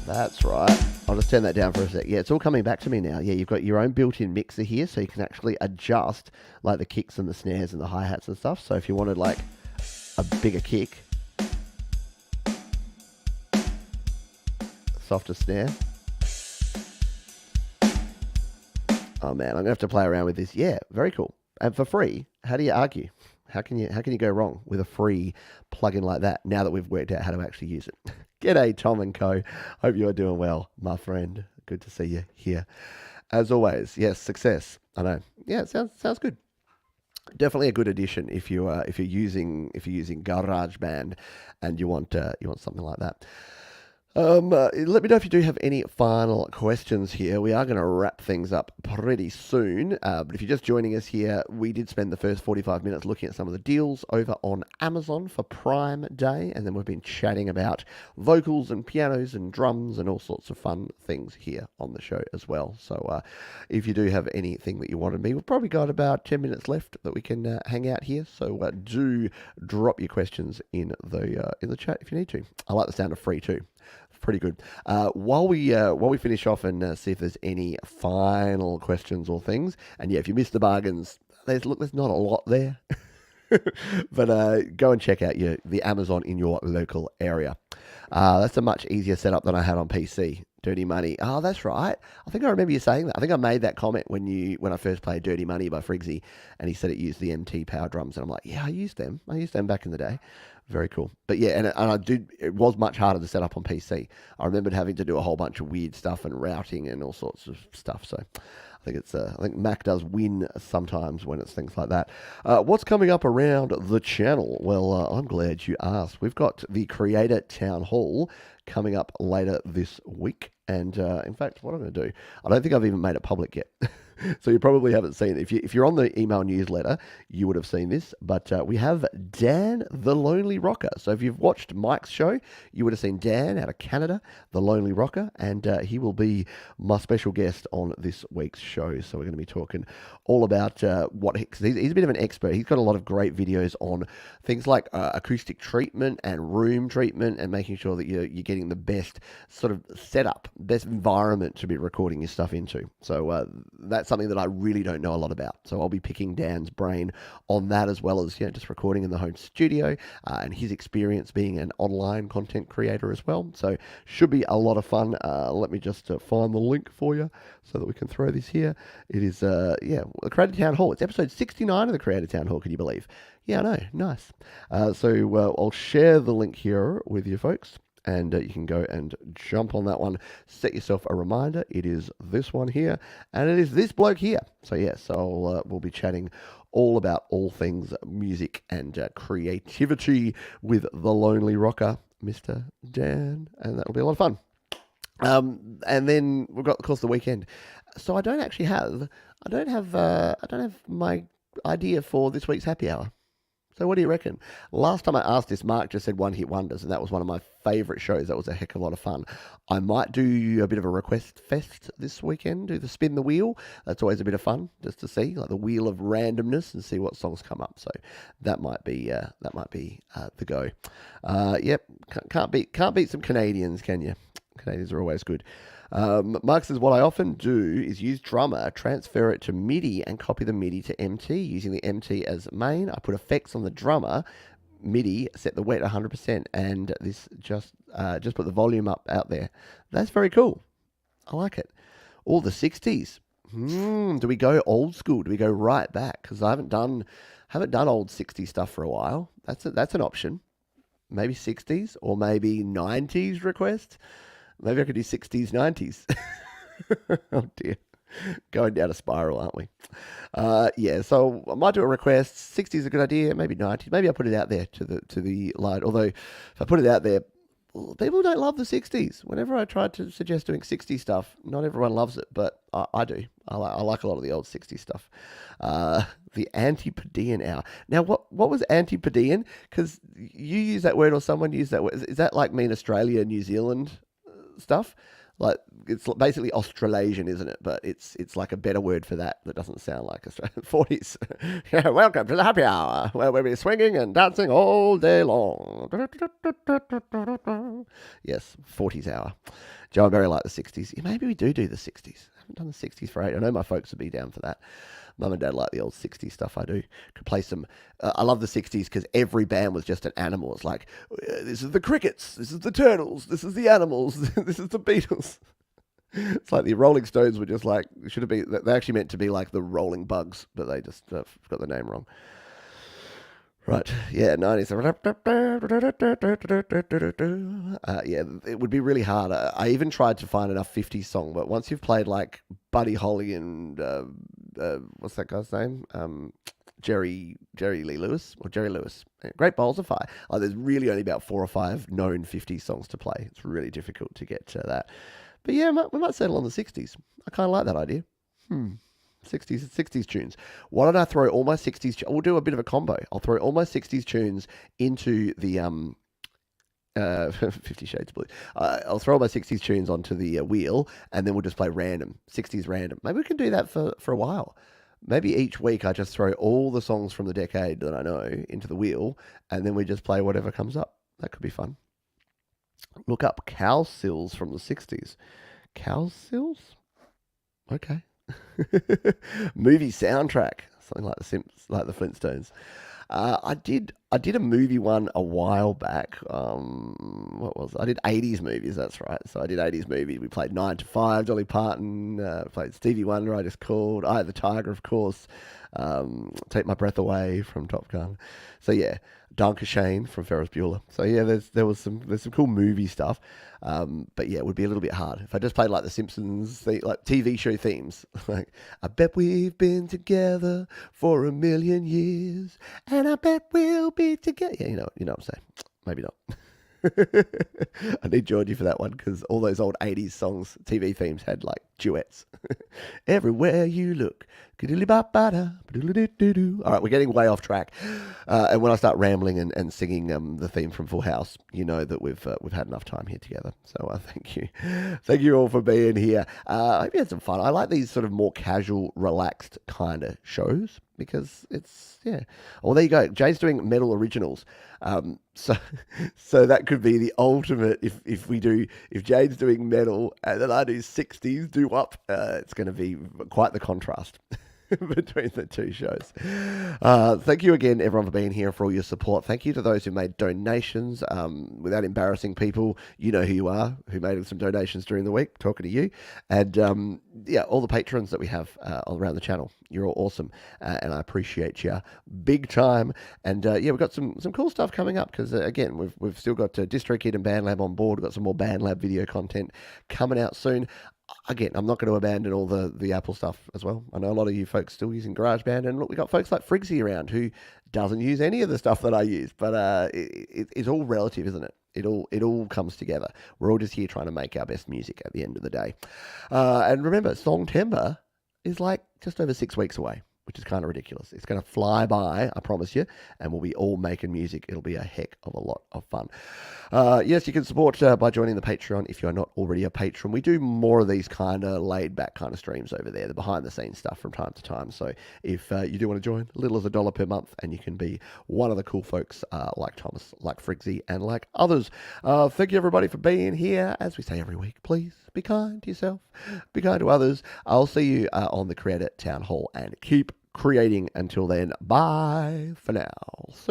That's right. I'll just turn that down for a sec. Yeah, it's all coming back to me now. Yeah, you've got your own built-in mixer here, so you can actually adjust like the kicks and the snares and the hi-hats and stuff. So if you wanted like a bigger kick, softer snare. Oh man, I'm gonna have to play around with this. Yeah, very cool. And for free, how do you argue? How can you go wrong with a free plugin like that now that we've worked out how to actually use it? G'day, Tom and Co. Hope you are doing well, my friend. Good to see you here. As always, yes, success. I know. Yeah, it sounds good. Definitely a good addition if you're using GarageBand and you want something like that. Let me know if you do have any final questions here. We are going to wrap things up pretty soon. But if you're just joining us here, we did spend the first 45 minutes looking at some of the deals over on Amazon for Prime Day. And then we've been chatting about vocals and pianos and drums and all sorts of fun things here on the show as well. So if you do have anything that you wanted me, we've probably got about 10 minutes left that we can hang out here. So do drop your questions in the chat if you need to. I like the sound of free too. Pretty good. While we finish off and see if there's any final questions or things, and yeah, if you missed the bargains, there's not a lot there. But go and check out the Amazon in your local area. That's a much easier setup than I had on PC. Dirty Money. Oh, that's right. I think I remember you saying that. I think I made that comment when I first played Dirty Money by Frigsy, and he said it used the MT power drums, and I'm like, yeah, I used them. I used them back in the day. Very cool. But yeah, and I did. It was much harder to set up on PC. I remembered having to do a whole bunch of weird stuff and routing and all sorts of stuff. So I think Mac does win sometimes when it's things like that. What's coming up around the channel? Well, I'm glad you asked. We've got the Creator Town Hall coming up later this week. And in fact, what I'm going to do, I don't think I've even made it public yet. So you probably haven't seen it. If you're on the email newsletter, you would have seen this. But we have Dan the Lonely Rocker. So if you've watched Mike's show, you would have seen Dan out of Canada, the Lonely Rocker. And he will be my special guest on this week's show. So we're going to be talking all about cause he's a bit of an expert. He's got a lot of great videos on things like acoustic treatment and room treatment and making sure that you're getting the best sort of setup, best environment to be recording your stuff into. So that's something that I really don't know a lot about. So I'll be picking Dan's brain on that, as well as just recording in the home studio and his experience being an online content creator as well. So should be a lot of fun. Let me just find the link for you so that we can throw this here. It is, the Creator Town Hall. It's episode 69 of the Creator Town Hall, can you believe? Yeah, I know. Nice. So I'll share the link here with you folks. And you can go and jump on that one. Set yourself a reminder. It is this one here, and it is this bloke here. So yes, we'll be chatting all about all things music and creativity with the Lonely Rocker, Mr. Dan, and that'll be a lot of fun. And then we've got, of course, the weekend. So I don't have my idea for this week's happy hour. So what do you reckon? Last time I asked this, Mark just said One Hit Wonders, and that was one of my favourite shows. That was a heck of a lot of fun. I might do a bit of a request fest this weekend, do the Spin the Wheel. That's always a bit of fun, just to see, like the wheel of randomness and see what songs come up. So that might be the go. Yep, can't beat some Canadians, can you? Canadians are always good. Mark says, what I often do is use Drummer, transfer it to MIDI, and copy the MIDI to MT. Using the MT as main, I put effects on the Drummer, MIDI, set the wet 100%, and this just put the volume up out there. That's very cool. I like it. All the 60s. Do we go old school? Do we go right back? Because I haven't done old 60s stuff for a while. That's an option. Maybe 60s or maybe 90s request. Maybe I could do 60s, 90s. Oh dear. Going down a spiral, aren't we? So I might do a request. 60s is a good idea. Maybe 90s. Maybe I'll put it out there to the light. Although if I put it out there, people don't love the 60s. Whenever I try to suggest doing 60s stuff, not everyone loves it, but I do. I like a lot of the old 60s stuff. The Antipodean hour. Now, what was Antipodean? Because you use that word or someone used that word. Is that like mean Australia, New Zealand stuff? Like, it's basically Australasian, isn't it? But it's like a better word for that doesn't sound like Australian. 40s. Yeah, welcome to the happy hour, where we'll be swinging and dancing all day long. Yes, 40s hour. Joe and Barry like the 60s. Yeah, maybe we do the 60s. I haven't done the 60s for 8. I know my folks would be down for that. Mum and Dad like the old 60s stuff. I do. Could play some. I love the 60s because every band was just an animal. It's like, this is the Crickets, this is the Turtles, this is the Animals, this is the Beatles. It's like the Rolling Stones were just like, should have been, they actually meant to be like the Rolling Bugs, but they just got the name wrong. Right, yeah, 90s. Yeah, it would be really hard. I even tried to find enough 50s song, but once you've played like Buddy Holly and what's that guy's name? Jerry Lee Lewis or Jerry Lewis. Great Bowls of Fire. There's really only about 4 or 5 known 50s songs to play. It's really difficult to get to that. But yeah, we might settle on the 60s. I kind of like that idea. 60s tunes. Why don't I throw all my 60s... We'll do a bit of a combo. I'll throw all my 60s tunes into the 50 Shades of Blue. I'll throw all my 60s tunes onto the wheel, and then we'll just play random. 60s random. Maybe we can do that for a while. Maybe each week I just throw all the songs from the decade that I know into the wheel, and then we just play whatever comes up. That could be fun. Look up Cow Sills from the 60s. Cow Sills? Okay. Movie soundtrack, something like like the Flintstones. I did a movie one a while back. What was it? I did 80s movies. That's right. So I did 80s movies. We played 9 to 5, Dolly Parton. Played Stevie Wonder. I just called Eye of the Tiger, of course. Take My Breath Away from Top Gun. So yeah, Danke Shane from Ferris Bueller. So yeah, there's some cool movie stuff. But yeah, it would be a little bit hard if I just played like the Simpsons, like TV show themes. Like, I bet we've been together for a million years, and I bet we'll be together. Yeah, you know what I'm saying. Maybe not. I need Georgie for that one because all those old 80s songs, TV themes had like duets. Everywhere you look. All right, we're getting way off track. And when I start rambling and singing the theme from Full House, you know that we've had enough time here together. So thank you. Thank you all for being here. I hope you had some fun. I like these sort of more casual, relaxed kind of shows because it's, yeah. Well, there you go. Jay's doing metal originals. So so that could be the ultimate if Jade's doing metal and then I do 60s do up, it's going to be quite the contrast between the two shows. Thank you again, everyone, for being here, for all your support. Thank you to those who made donations. Without embarrassing people, you know who you are, who made some donations during the week. Talking to you, and yeah, all the patrons that we have all around the channel. You're all awesome, and I appreciate you big time. And yeah, we've got some cool stuff coming up because again, we've still got DistroKid and BandLab on board. We've got some more BandLab video content coming out soon. Again, I'm not going to abandon all the Apple stuff as well. I know a lot of you folks still using GarageBand, and look, we got folks like Frigsy around who doesn't use any of the stuff that I use. But it's all relative, isn't it? It all comes together. We're all just here trying to make our best music at the end of the day. And remember, Songtember is like just over 6 weeks away, which is kind of ridiculous. It's going to fly by, I promise you, and we'll be all making music. It'll be a heck of a lot of fun. Yes, you can support by joining the Patreon if you're not already a patron. We do more of these kind of laid back kind of streams over there, the behind the scenes stuff from time to time. So if you do want to join, little as $1 per month, and you can be one of the cool folks like Thomas, like Frigsy, and like others. Thank you, everybody, for being here. As we say every week, please be kind to yourself, be kind to others. I'll see you on the Creator Town Hall, and keep creating until then. Bye for now. See